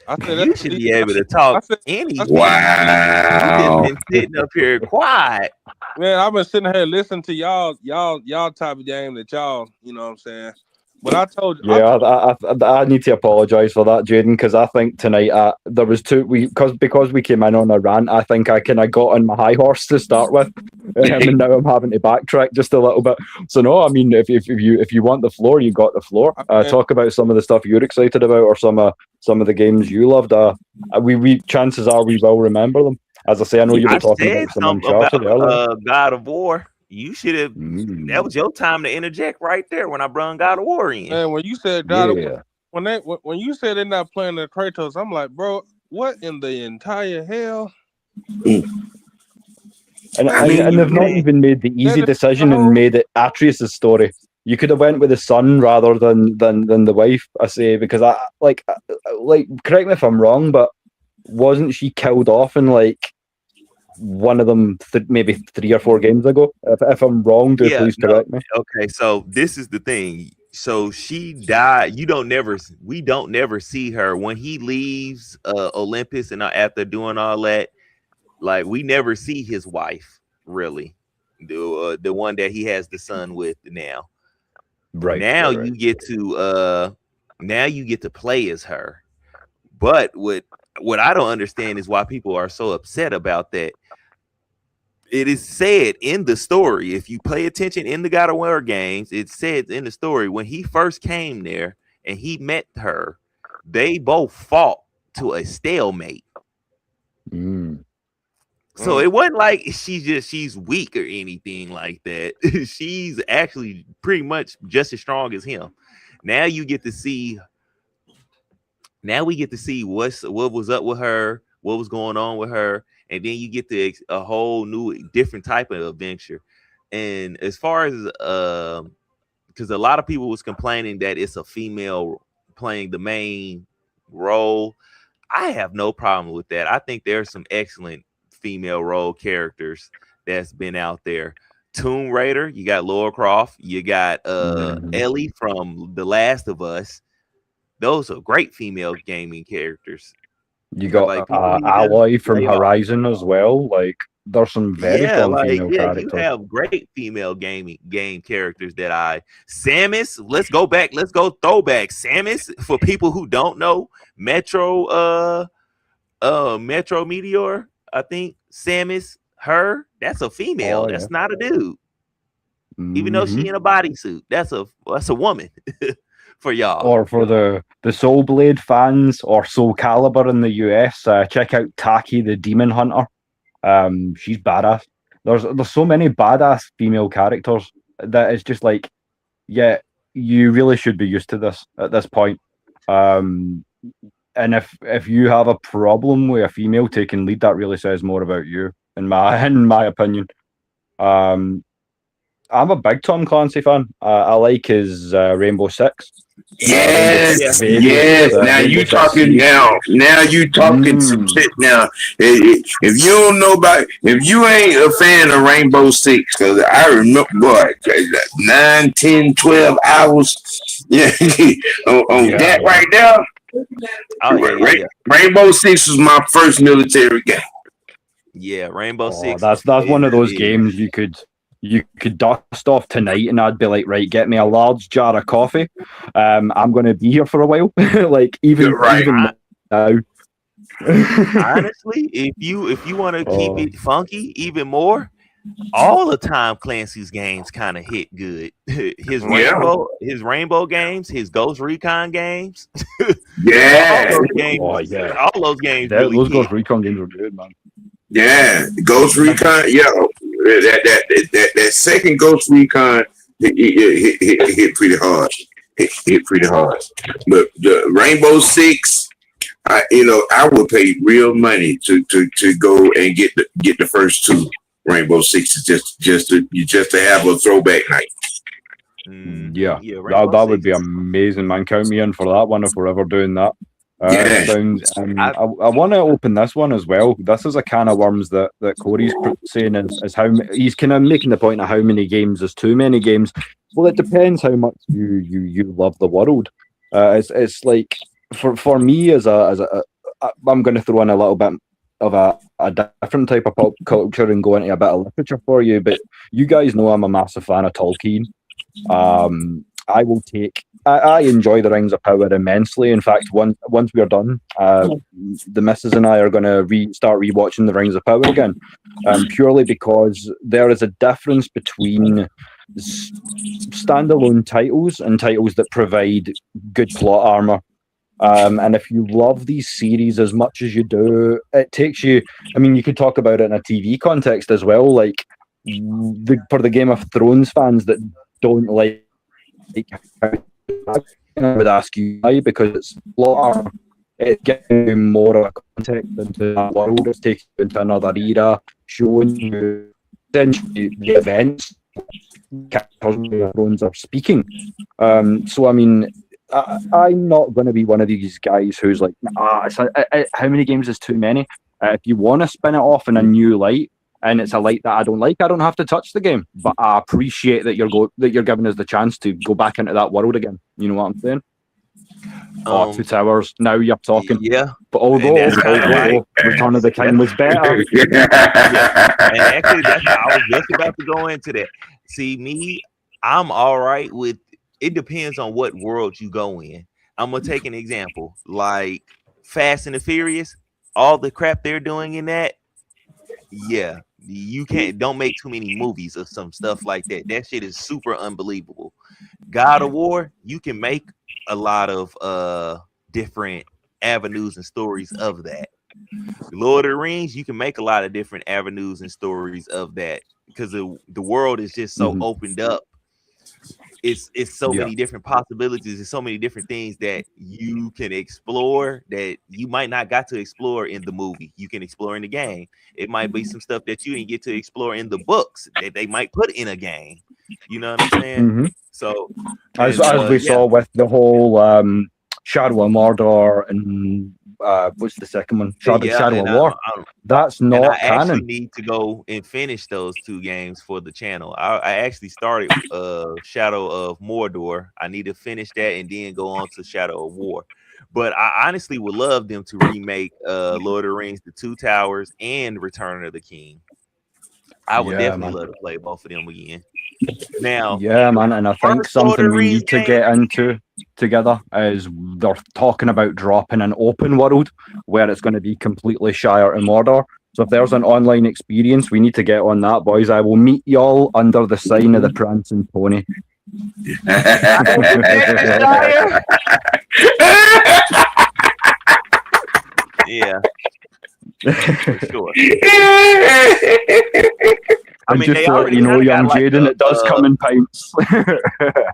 I said You should be able to talk anything. Wow. You just been sitting up here quiet. Man, I've been sitting here listening to y'all type of game that y'all, you know what I'm saying? But I told you, I need to apologise for that, Jaden, because I think tonight there was because we came in on a rant. I think I kind of got on my high horse to start with, and now I'm having to backtrack just a little bit. So no, I mean, if you want the floor, you got the floor. Talk about some of the stuff you're excited about, or some of the games you loved. We chances are we will remember them. As I say, I know you were talking about some Uncharted earlier. God of War. You should have. That was your time to interject right there when I brought God of War in. And when you said God of War, when you said they're not playing the Kratos, I'm like, bro, what in the entire hell? And they've not even made the easy decision and made it Atreus' story. You could have went with the son rather than the wife. I say, because I like correct me if I'm wrong, but wasn't she killed off in like one of them maybe 3 or 4 games ago? If I'm wrong, please correct me. Okay, so this is the thing. So she died. We don't never see her when he leaves Olympus, and after doing all that, like we never see his wife really, the one that he has the son with now. Right now, you get to play as her. But what I don't understand is why people are so upset about that. It is said in the story, if you pay attention in the God of War games, it says in the story when he first came there and he met her, they both fought to a stalemate. So it wasn't like she's weak or anything like that. She's actually pretty much just as strong as him. Now we get to see what was up with her, what was going on with her, and then you get to a whole new different type of adventure. And as far as because a lot of people was complaining that it's a female playing the main role, I have no problem with that. I think there's some excellent female role characters that's been out there. Tomb Raider, you got Lara Croft, you got Ellie from The Last of Us. Those are great female gaming characters. You got Aloy from Horizon as well. Like there's some very strong female characters. You have great female game characters Samus, let's go throwback. Samus, for people who don't know, Metro Meteor, I think Samus, that's a female. That's not a dude. Even though she in a bodysuit, that's a woman. For y'all, or for the Soul Blade fans, or Soul Calibur in the US, check out Taki the Demon Hunter. She's badass. There's so many badass female characters that it's just like, yeah, you really should be used to this at this point. And if you have a problem with a female taking lead, that really says more about you, in my opinion. I'm a big Tom Clancy fan. I like his Rainbow Six. Yes. Now you talking some shit. Now, if you don't know if you ain't a fan of Rainbow Six, because I remember 9, 10, 12 hours, that right there. Rainbow Six was my first military game. Yeah, Rainbow Six. That's one of those games you could dust off tonight, and I'd be like, right, get me a large jar of coffee. I'm going to be here for a while. Like even now. Honestly, if you want to keep it funky even more, all the time Clancy's games kind of hit good. His Rainbow games, his Ghost Recon games. Yeah. All those games. Those Ghost Recon games were good, man. Yeah, Ghost Recon. That second Ghost Recon hit pretty hard. Hit pretty hard. But the Rainbow Six, I would pay real money to go and get the first 2 Rainbow Sixes just to have a throwback night. Yeah, yeah, Rainbow that would Six be is- amazing, man. Count me in for that one if we're ever doing that. Yeah. Sounds. I- I want to open this one as well. This is a can of worms that Corey's saying is how he's kind of making the point of how many games is too many games. Well, it depends how much you love the world. It's like for me as I'm going to throw in a little bit of a different type of pop culture and go into a bit of literature for you. But you guys know I'm a massive fan of Tolkien. I will take. I enjoy the Rings of Power immensely. In fact, once we're done, the missus and I are going to start rewatching the Rings of Power again, purely because there is a difference between standalone titles and titles that provide good plot armor. And if you love these series as much as you do, it takes you. I mean, you could talk about it in a TV context as well. Like for the Game of Thrones fans that don't like, I would ask you why, because it's plot. It's giving you more of a context into that world. It's taking you into another era, showing you essentially the events characters Thrones are speaking. So I mean, I'm not going to be one of these guys who's like, how many games is too many? If you want to spin it off in a new light, and it's a light that I don't like, I don't have to touch the game. But I appreciate that you're giving us the chance to go back into that world again. You know what I'm saying? 2 Towers. Now you're talking. Yeah. But although Return of the King was better. Yeah. And actually, I was just about to go into that. See, me, I'm all right with. It depends on what world you go in. I'm gonna take an example, like Fast and the Furious. All the crap they're doing in that. Yeah, you don't make too many movies of some stuff like that. That shit is super unbelievable. God of War, you can make a lot of different avenues and stories of that. Lord of the Rings, you can make a lot of different avenues and stories of that because the world is just so opened up. It's so many different possibilities and so many different things that you can explore that you might not got to explore in the movie. You can explore in the game. It might be some stuff that you didn't get to explore in the books that they might put in a game. You know what I'm saying? So as we saw with the whole Shadow of Mordor and what's the second one? Shadow of War. That's not I canon. actually need to go and finish those 2 games for the channel. I actually started Shadow of Mordor. I need to finish that and then go on to Shadow of War. But I honestly would love them to remake Lord of the Rings, The 2 Towers, and Return of the King. I would definitely love to play both of them again. Now, yeah, man, and I think something we need to get into together is they're talking about dropping an open world where it's going to be completely Shire and Mordor. So if there's an online experience, we need to get on that, boys. I will meet y'all under the sign of the Prancing Pony. Yeah. For sure. I mean, just to let you know, young Jaden, it does come in pints.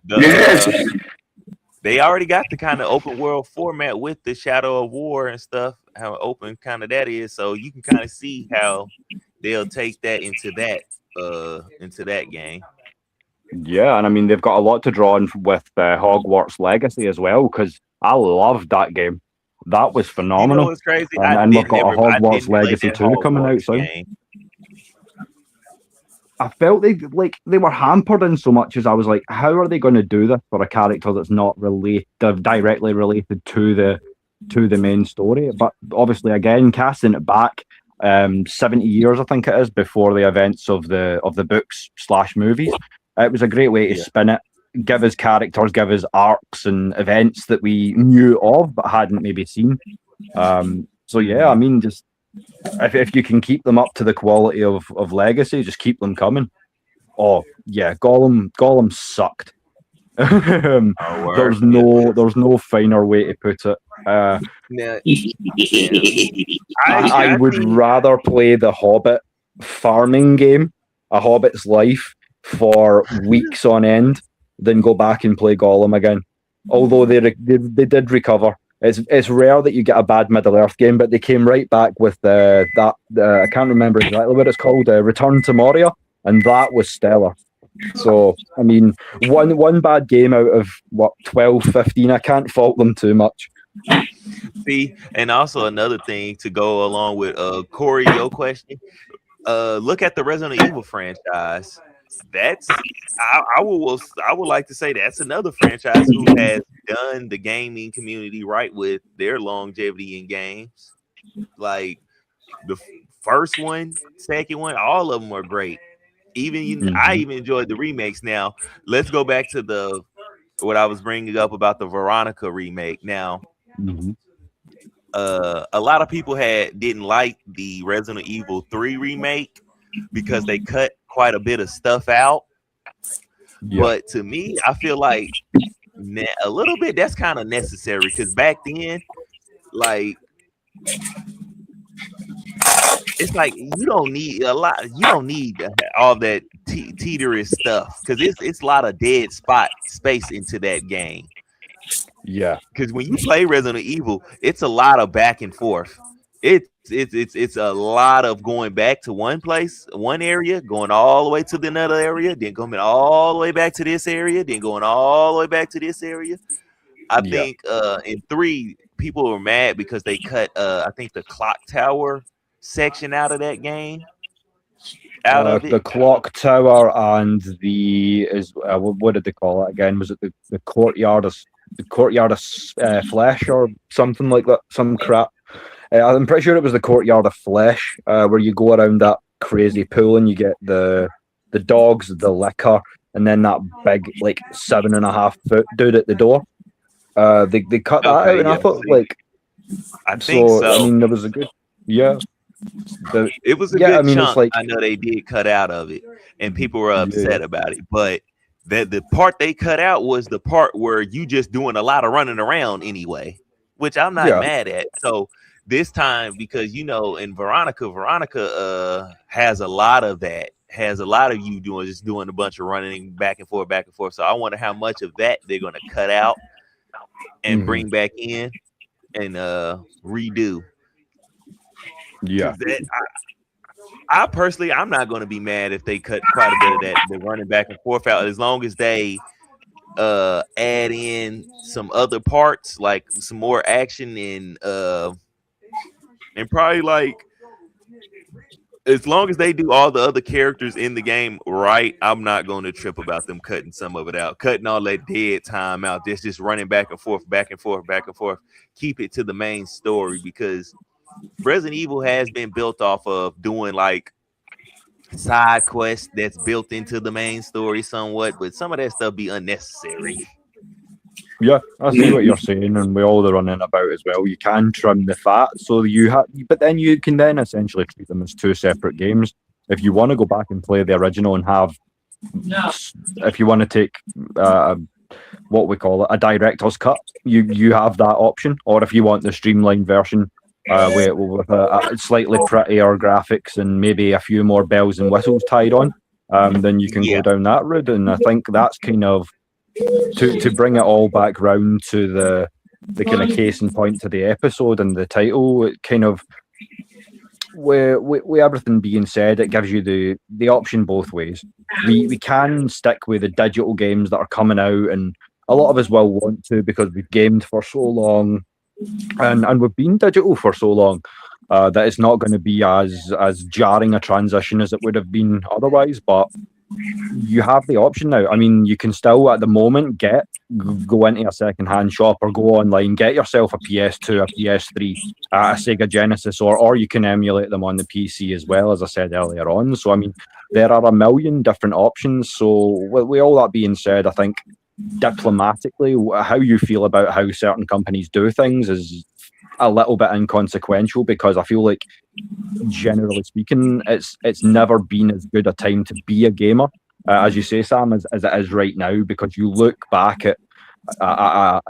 Yes. They already got the kind of open world format with the Shadow of War and stuff, how open kind of that is. So you can kind of see how they'll take that into that game. Yeah, and I mean, they've got a lot to draw on with Hogwarts Legacy as well, because I loved that game. That was phenomenal. You know what's crazy? And we've got a Hogwarts Legacy 2 coming out soon. I felt they were hampered in so much as I was like, how are they going to do this for a character that's not directly related to the main story? But obviously, again, casting it back 70 years, I think it is, before the events of the books / movies. It was a great way to spin it, give us characters, give us arcs and events that we knew of but hadn't maybe seen. So yeah, I mean, just if you can keep them up to the quality of Legacy, just keep them coming. Oh yeah, Gollum sucked. There's no finer way to put it. I would rather play the Hobbit farming game, A Hobbit's Life, for weeks on end than go back and play Gollum again. Although they did recover. It's rare that you get a bad Middle Earth game, but they came right back with I can't remember exactly what it's called, Return to Moria, and that was stellar. So, I mean, one bad game out of, 12, 15, I can't fault them too much. See, and also another thing to go along with Corey, your question. Look at the Resident Evil franchise. That's I would like to say that's another franchise who has done the gaming community right with their longevity in games. Like the first one, second one, all of them are great. I even enjoyed the remakes. Now let's go back to what I was bringing up about the Veronica remake. Now, a lot of people didn't like the Resident Evil 3 remake because they cut quite a bit of stuff out. Yeah. But to me, I feel like a little bit that's kind of necessary because back then, like, it's like you don't need a lot. You don't need all that teeterous stuff because it's a lot of dead space into that game. Yeah, because when you play Resident Evil, it's a lot of back and forth. It's a lot of going back to one place, one area, going all the way to another area, then coming all the way back to this area, then going all the way back to this area. I think in 3, people were mad because they cut I think the clock tower section out of that game. The clock tower and what did they call it again? Was it the courtyard of flesh or something like that? Some crap. I'm pretty sure it was the courtyard of flesh, where you go around that crazy pool and you get the dogs, the liquor, and then that big 7.5 foot dude at the door. They cut that out, and I thought I think so. I mean, there was a good it was a good chunk. I know they did cut out of it, and people were upset about it. But the part they cut out was the part where you just doing a lot of running around anyway, which I'm not mad at. So this time, because in Veronica has a lot of that. Has a lot of you doing a bunch of running back and forth. So I wonder how much of that they're going to cut out and bring back in and redo. Yeah. I personally, I'm not going to be mad if they cut quite a bit of that, the running back and forth out, as long as they add in some other parts, like some more action and probably as long as they do all the other characters in the game right, I'm not going to trip about them cutting some of it out, cutting all that dead time out. Just running back and forth. Keep it to the main story, because Resident Evil has been built off of doing side quests that's built into the main story somewhat, but some of that stuff be unnecessary. Yeah, I see what you're saying, and with all the running about as well, you can trim the fat, but then you can essentially treat them as 2 separate games. If you want to go back and play the original and if you want to take what we call it, a director's cut, you have that option, or if you want the streamlined version with a slightly prettier graphics and maybe a few more bells and whistles tied on, then you can go down that route. And I think that's kind of to bring it all back round to the kind of case in point to the episode and the title. It kind of, with everything being said, it gives you the option both ways. We can stick with the digital games that are coming out, and a lot of us will want to, because we've gamed for so long and we've been digital for so long, that it's not going to be as jarring a transition as it would have been otherwise. But you have the option now. I mean, you can still at the moment go into a second-hand shop or go online, get yourself a PS2, a PS3, a Sega Genesis, or you can emulate them on the PC as well, as I said earlier on. So I mean, there are a million different options. So with all that being said, I think diplomatically, how you feel about how certain companies do things is a little bit inconsequential, because I feel like, generally speaking, it's never been as good a time to be a gamer, as you say, Sam, as it is right now, because you look back at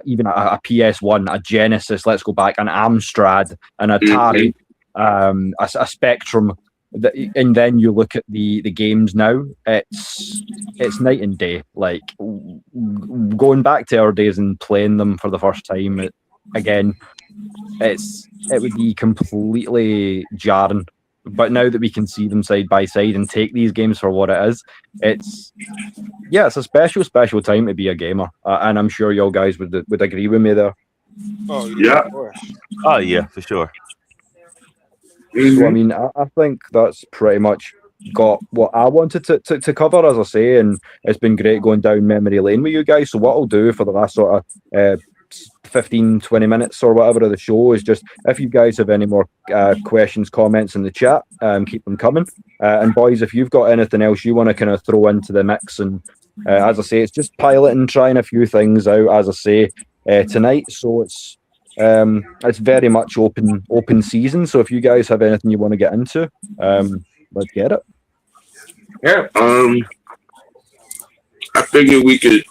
even a PS1, a Genesis, let's go back, an Amstrad, an Atari, a Spectrum, and then you look at the games now, it's night and day. Like, going back to our days and playing them for the first time, it would be completely jarring But now that we can see them side by side and take these games for what it is, it's a special time to be a gamer, and I'm sure y'all guys would agree with me there. Oh Yeah. of course. Oh yeah, for sure. So I mean, I think that's pretty much got what I wanted to cover, as I say, and it's been great going down memory lane with you guys. So what I'll do for the last sort of 15-20 minutes or whatever of the show is just, if you guys have any more questions, comments in the chat, keep them coming. And boys, if you've got anything else you want to kind of throw into the mix, and as I say, it's just piloting, trying a few things out, as I say, tonight. So it's very much open season. So if you guys have anything you want to get into, let's get it. Yeah. I figured we could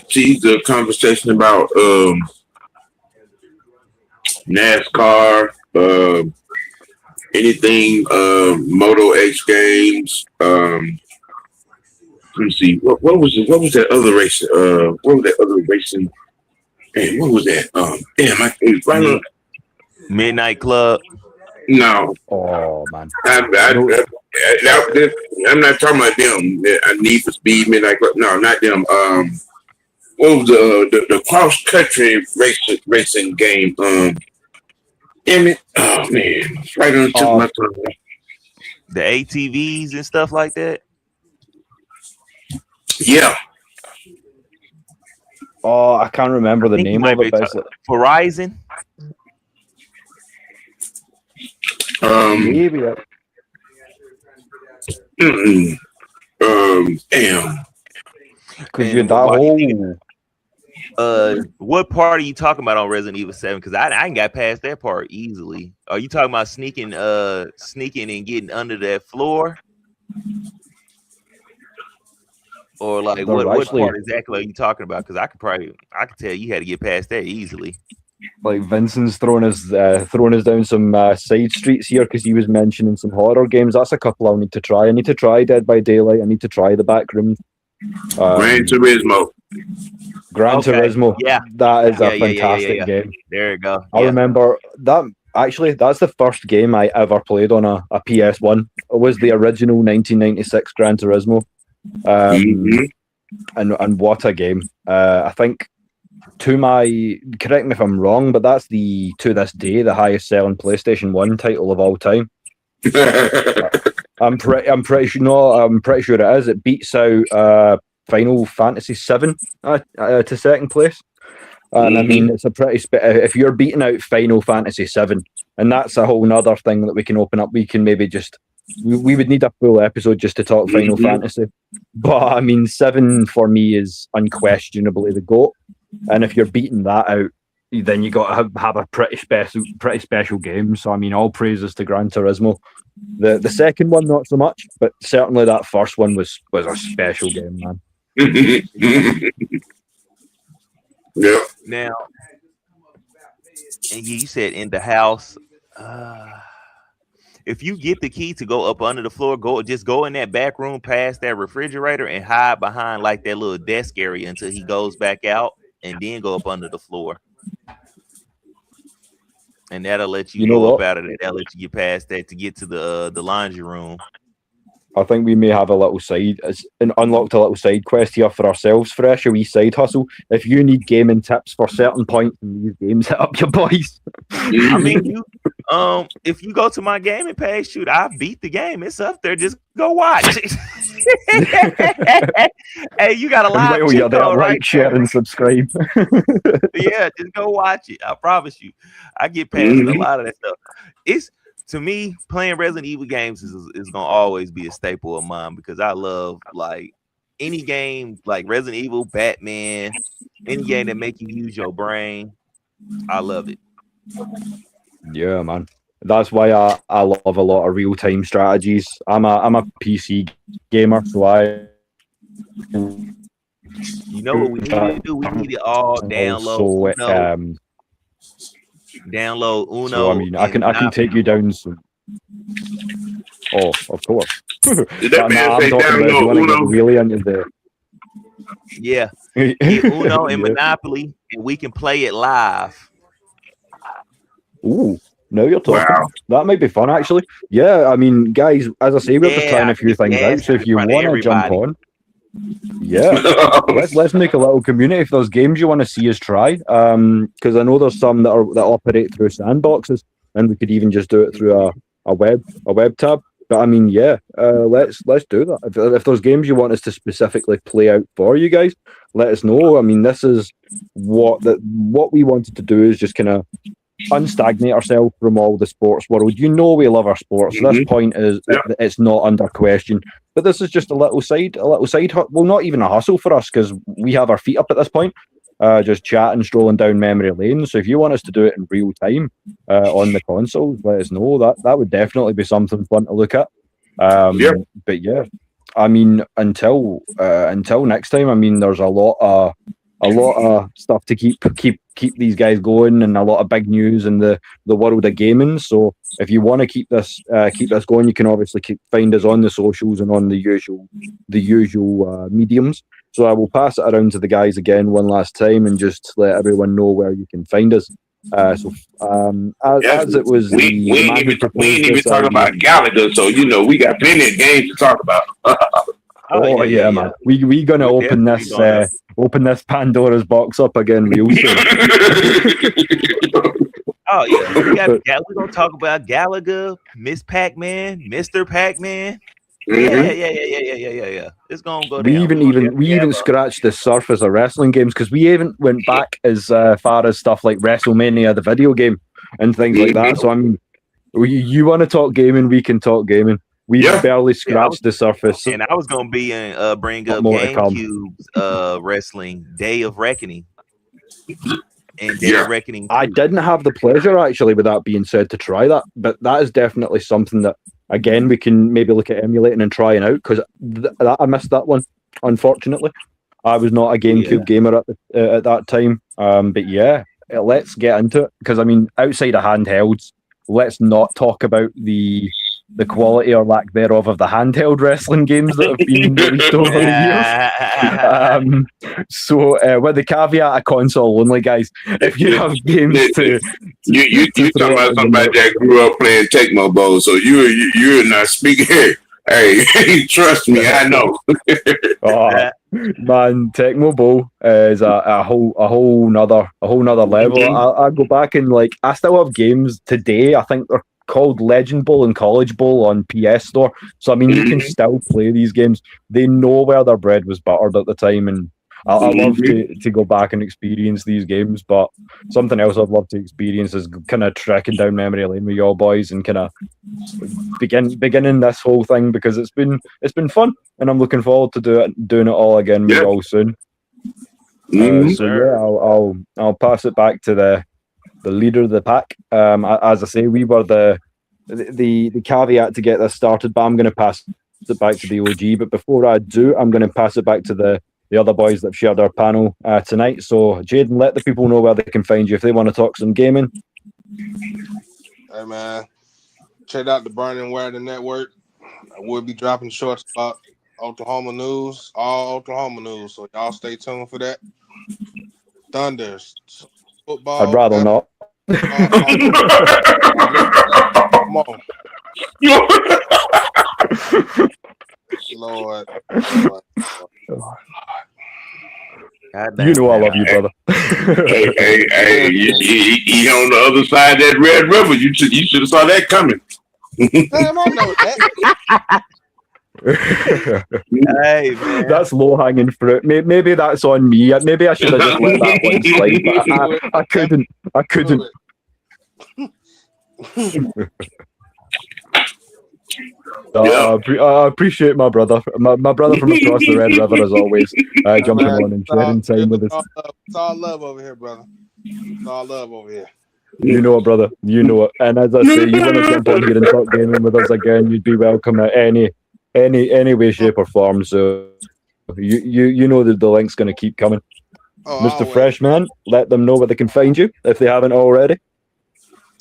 tease the conversation about NASCAR, anything Moto X Games. Let's see, what was that other race? What was that other racing? Hey, what was that? Midnight Club. No. Oh man. I'm not talking about them. I Need for Speed, Midnight Club. No, not them. What was the cross country racing game? Damn it! Oh man, right on the tip of my tongue. The ATVs and stuff like that. Yeah. Oh, I can't remember the name of it. Horizon. Maybe. Damn. Because you're that whole. What part are you talking about on Resident Evil 7? Because I ain't got past that part easily. Are you talking about sneaking and getting under that floor? Or like what part exactly are you talking about? Because I could tell you had to get past that easily. Like Vincent's throwing us down some side streets here because he was mentioning some horror games. That's a couple I'll need to try. I need to try Dead by Daylight. I need to try The Back Room. Gran Turismo. Gran Turismo. Yeah, that is a fantastic game. There you go. I remember that. Actually, that's the first game I ever played on a PS1. It was the original 1996 Gran Turismo. And what a game. I think correct me if I'm wrong, but that's to this day the highest selling PlayStation 1 title of all time. I'm pretty sure it is. It beats out Final Fantasy 7 to second place. And I mean, it's a pretty if you're beating out Final Fantasy 7, and that's a whole nother thing that we can open up. We can maybe just we would need a full episode just to talk Final Fantasy. But I mean, 7 for me is unquestionably the GOAT. And if you're beating that out, then you got to have a pretty special game. So I mean, all praises to Gran Turismo. The second one not so much, but certainly that first one was a special game, man. Yeah. Now, and you said in the house. If you get the key to go up under the floor, go in that back room past that refrigerator and hide behind like that little desk area until he goes back out, and then go up under the floor. And that'll let you go up out of it. That'll let you get past that to get to the laundry room. I think we may have unlocked a little side quest here for ourselves, Fresh, a wee side hustle. If you need gaming tips for certain points in these games, hit up your boys. I mean, if you go to my gaming page, shoot, I beat the game. It's up there. Just go watch. Hey, you got a live cheat code, right? Like, share, and subscribe. Yeah, just go watch it. I promise you. I get past a lot of that stuff. To me, playing Resident Evil games is gonna always be a staple of mine because I love like any game like Resident Evil, Batman, any game that make you use your brain. I love it. Yeah, man. That's why I love a lot of real-time strategies. I'm a PC gamer, so you know what we need to do? We need it all download. Download Uno. So, I mean, I can take you down some. Oh, of course. Did that man say download Uno? Really into the. Yeah, get Uno and Monopoly, and we can play it live. Ooh, Now you're talking. Wow. That might be fun, actually. Yeah, I mean, guys, as I say, we're just trying a few things out. So if you want to jump on, yeah, let's make a little community. If there's games you want to see us try, because I know there's some that operate through sandboxes, and we could even just do it through a web tab. But I mean, yeah, let's do that. If there's games you want us to specifically play out for you guys, let us know. I mean, this is what we wanted to do is just kind of unstagnate ourselves from all the sports world. You know, we love our sports. Mm-hmm. This point is it's not under question. But this is just a little side. Well, not even a hustle for us because we have our feet up at this point. Just chatting, strolling down memory lane. So if you want us to do it in real time on the consoles, let us know. That would definitely be something fun to look at. But yeah, I mean, until next time, I mean, there's a lot of stuff to keep these guys going, and a lot of big news in the world of gaming. So if you want to keep this going, you can obviously find us on the socials and on the usual mediums. So I will pass it around to the guys again one last time and just let everyone know where you can find us. As it was, we ain't even talking about Gallagher, so you know we got plenty of games to talk about. Yeah, man. We gonna open this Pandora's box up again real soon. Oh yeah, we're gonna talk about Gallagher, Miss Pac-Man, Mr. Pac-Man. Yeah. It's gonna go down. We even scratched the surface of wrestling games because we haven't went back as far as stuff like WrestleMania, the video game, and things like that. So I mean, you want to talk gaming, we can talk gaming. We barely scratched the surface. And I was gonna bring up Gamecube's wrestling Day of Reckoning. And Day of Reckoning 2. I didn't have the pleasure, actually, with that being said, to try that, but that is definitely something that, again, we can maybe look at emulating and trying out, because I missed that one, unfortunately. I was not a GameCube gamer at that time, but yeah, let's get into it, because, I mean, outside of handhelds, let's not talk about the quality or lack thereof of the handheld wrestling games that have been released over the years. So with the caveat of console only, guys, if you have games you talking about somebody that grew up playing Tecmo Bowl, so you're not speaking here. Hey, trust me, I know. Man, Tecmo Bowl is a whole nother level. I go back and I still have games today. I think they're called Legend Bowl and College Bowl on PS Store. So I mean, you can still play these games. They know where their bread was buttered at the time, and I love to go back and experience these games. But something else I'd love to experience is kind of tracking down memory lane with y'all boys and kind of beginning this whole thing, because it's been fun, and I'm looking forward to doing it all again with y'all soon. I'll pass it back to the leader of the pack. As I say, we were the caveat to get this started, but I'm going to pass it back to the OG. But before I do, I'm going to pass it back to the other boys that have shared our panel tonight. So, Jaden, let the people know where they can find you if they want to talk some gaming. Hey, man. Check out the Burning Wire Network. I will be dropping shorts about Oklahoma news, all Oklahoma news. So, y'all stay tuned for that. Thunders. Football. I'd rather not. Come on. Lord. You know I love you, brother. hey, you on the other side of that Red River. You should have saw that coming. Damn, I know that. Hey, man. That's low hanging fruit. Maybe that's on me. Maybe I should have just let that one slide, but I couldn't. I appreciate my brother. My brother from across the Red River, as always, jumping on and sharing time with us. It's all love over here, brother. It's all love over here. You know it, brother. You know it. And as I say, you want to jump on here and talk gaming with us again, you'd be welcome at any way, shape, or form. So you know that the link's going to keep coming. Mr. Freshman, let them know where they can find you if they haven't already.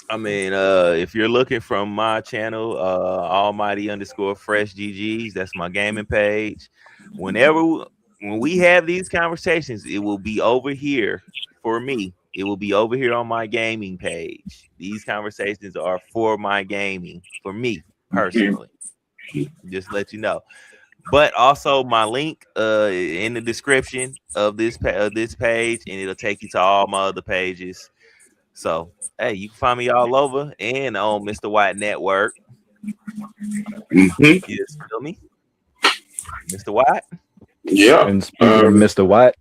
I mean, if you're looking from my channel, Almighty_Fresh GGs, that's my gaming page. Whenever when we have these conversations, it will be over here for me. It will be over here on my gaming page. These conversations are for my gaming, for me personally. Just let you know. But also my link in the description of this page, and it'll take you to all my other pages. So hey, you can find me all over and on Mr. White Network. You just feel me, Mr. White? Yeah. And speaking of Mr. White,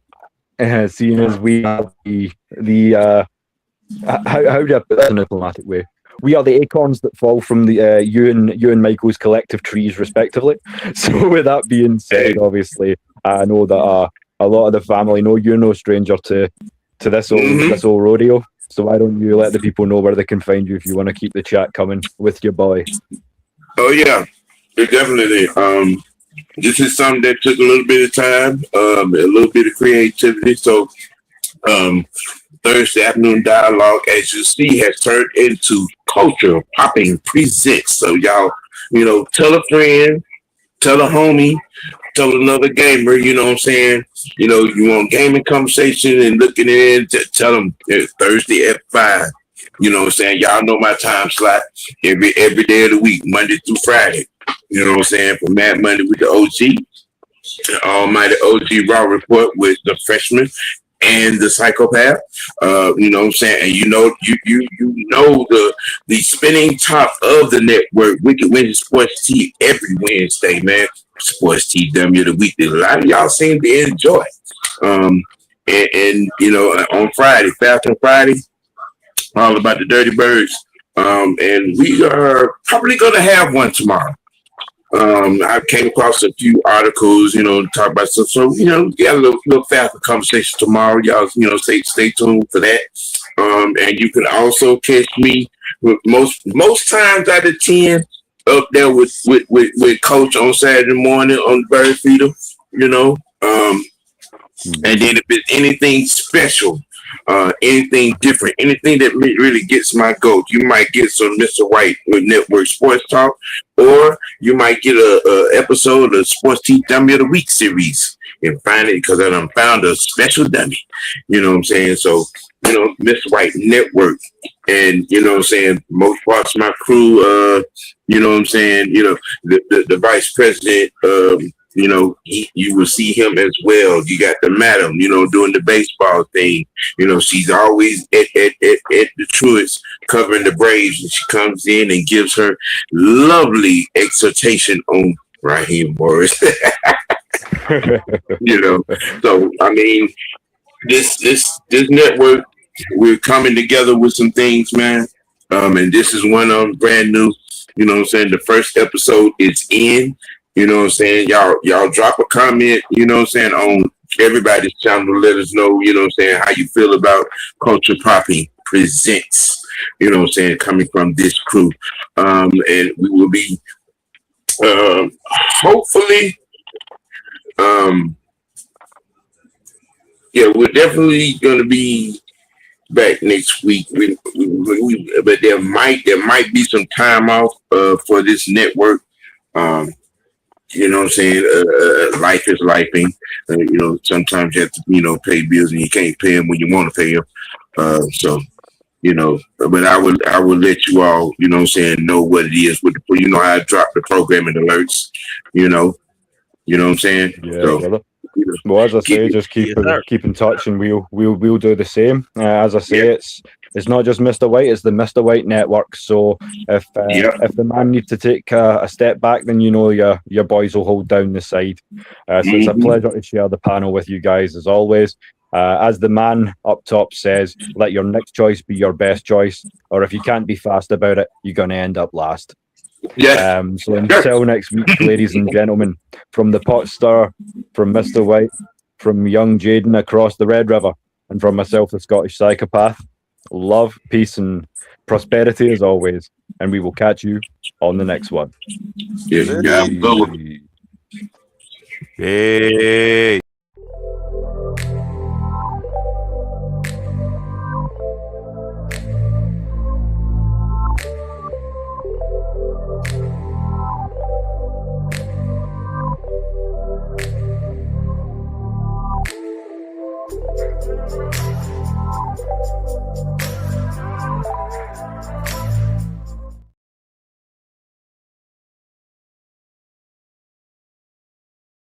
seeing as we are how do I put that in a diplomatic way? We are the acorns that fall from the you and Michael's collective trees, respectively. So, with that being said, obviously, I know that a lot of the family know you're no stranger to this old rodeo. So, why don't you let the people know where they can find you if you want to keep the chat coming with your boy? Oh yeah, definitely. This is something that took a little bit of time, a little bit of creativity. So, Thursday afternoon dialogue, as you see, has turned into Culture Popping Presents. So y'all, tell a friend, tell a homie, tell another gamer, you know what I'm saying? You want gaming conversation and looking in, tell them Thursday at 5. You know what I'm saying? Y'all know my time slot every day of the week, Monday through Friday. You know what I'm saying? From Mad Monday with the OG, Almighty OG Raw Report with the freshman and the psychopath. You know what I'm saying? And you know the spinning top of the network, Wicked Wednesday Sports Tea, every Wednesday, man. Sports Tea dummy of the week that a lot of y'all seem to enjoy. And on Friday, Fashion Friday, all about the Dirty Birds. And we are probably gonna have one tomorrow. I came across a few articles, talk about stuff. So, we got a little faster conversation tomorrow. Y'all, stay tuned for that. And you can also catch me with most times out of 10 up there with Coach on Saturday morning on the Bird Feeder, and then if it's anything special, anything different, anything that really gets my goat, you might get some Mr. White with Network Sports Talk, or you might get a episode of Sports Tea Dummy of the Week series and find it because I done found a special dummy. You know what I'm saying? So, Mr. White Network, and most parts of my crew, you know what I'm saying? The vice president, you will see him as well. You got the madam, doing the baseball thing. She's always at the truest covering the Braves, and she comes in and gives her lovely exhortation on Raheem Morris. So I mean, this network, we're coming together with some things, man. And this is one of them brand new. You know what I'm saying? The first episode is in. You know what I'm saying? Y'all drop a comment, on everybody's channel. Let us know, how you feel about Culture Popping Presents, coming from this crew. And we will be hopefully, we're definitely going to be back next week. But there might be some time off for this network. You know what I'm saying? Life is lifing. Sometimes you have to, pay bills and you can't pay them when you want to pay them. So, but I will let you all, know what it is with the, how I drop the programming alerts, you know what I'm saying? Yeah, so, well, as I say, just keep in touch, and we'll do the same. As I say, it's not just Mr. White; it's the Mr. White Network. So if the man needs to take a step back, then your boys will hold down the side. So it's a pleasure to share the panel with you guys as always. As the man up top says, let your next choice be your best choice, or if you can't be fast about it, you're going to end up last. Yeah. So until next week, ladies and gentlemen, from the pot star, from Mr. White, from young Jaden across the Red River, and from myself, the Scottish psychopath, love, peace, and prosperity as always. And we will catch you on the next one. Yeah, go. Hey.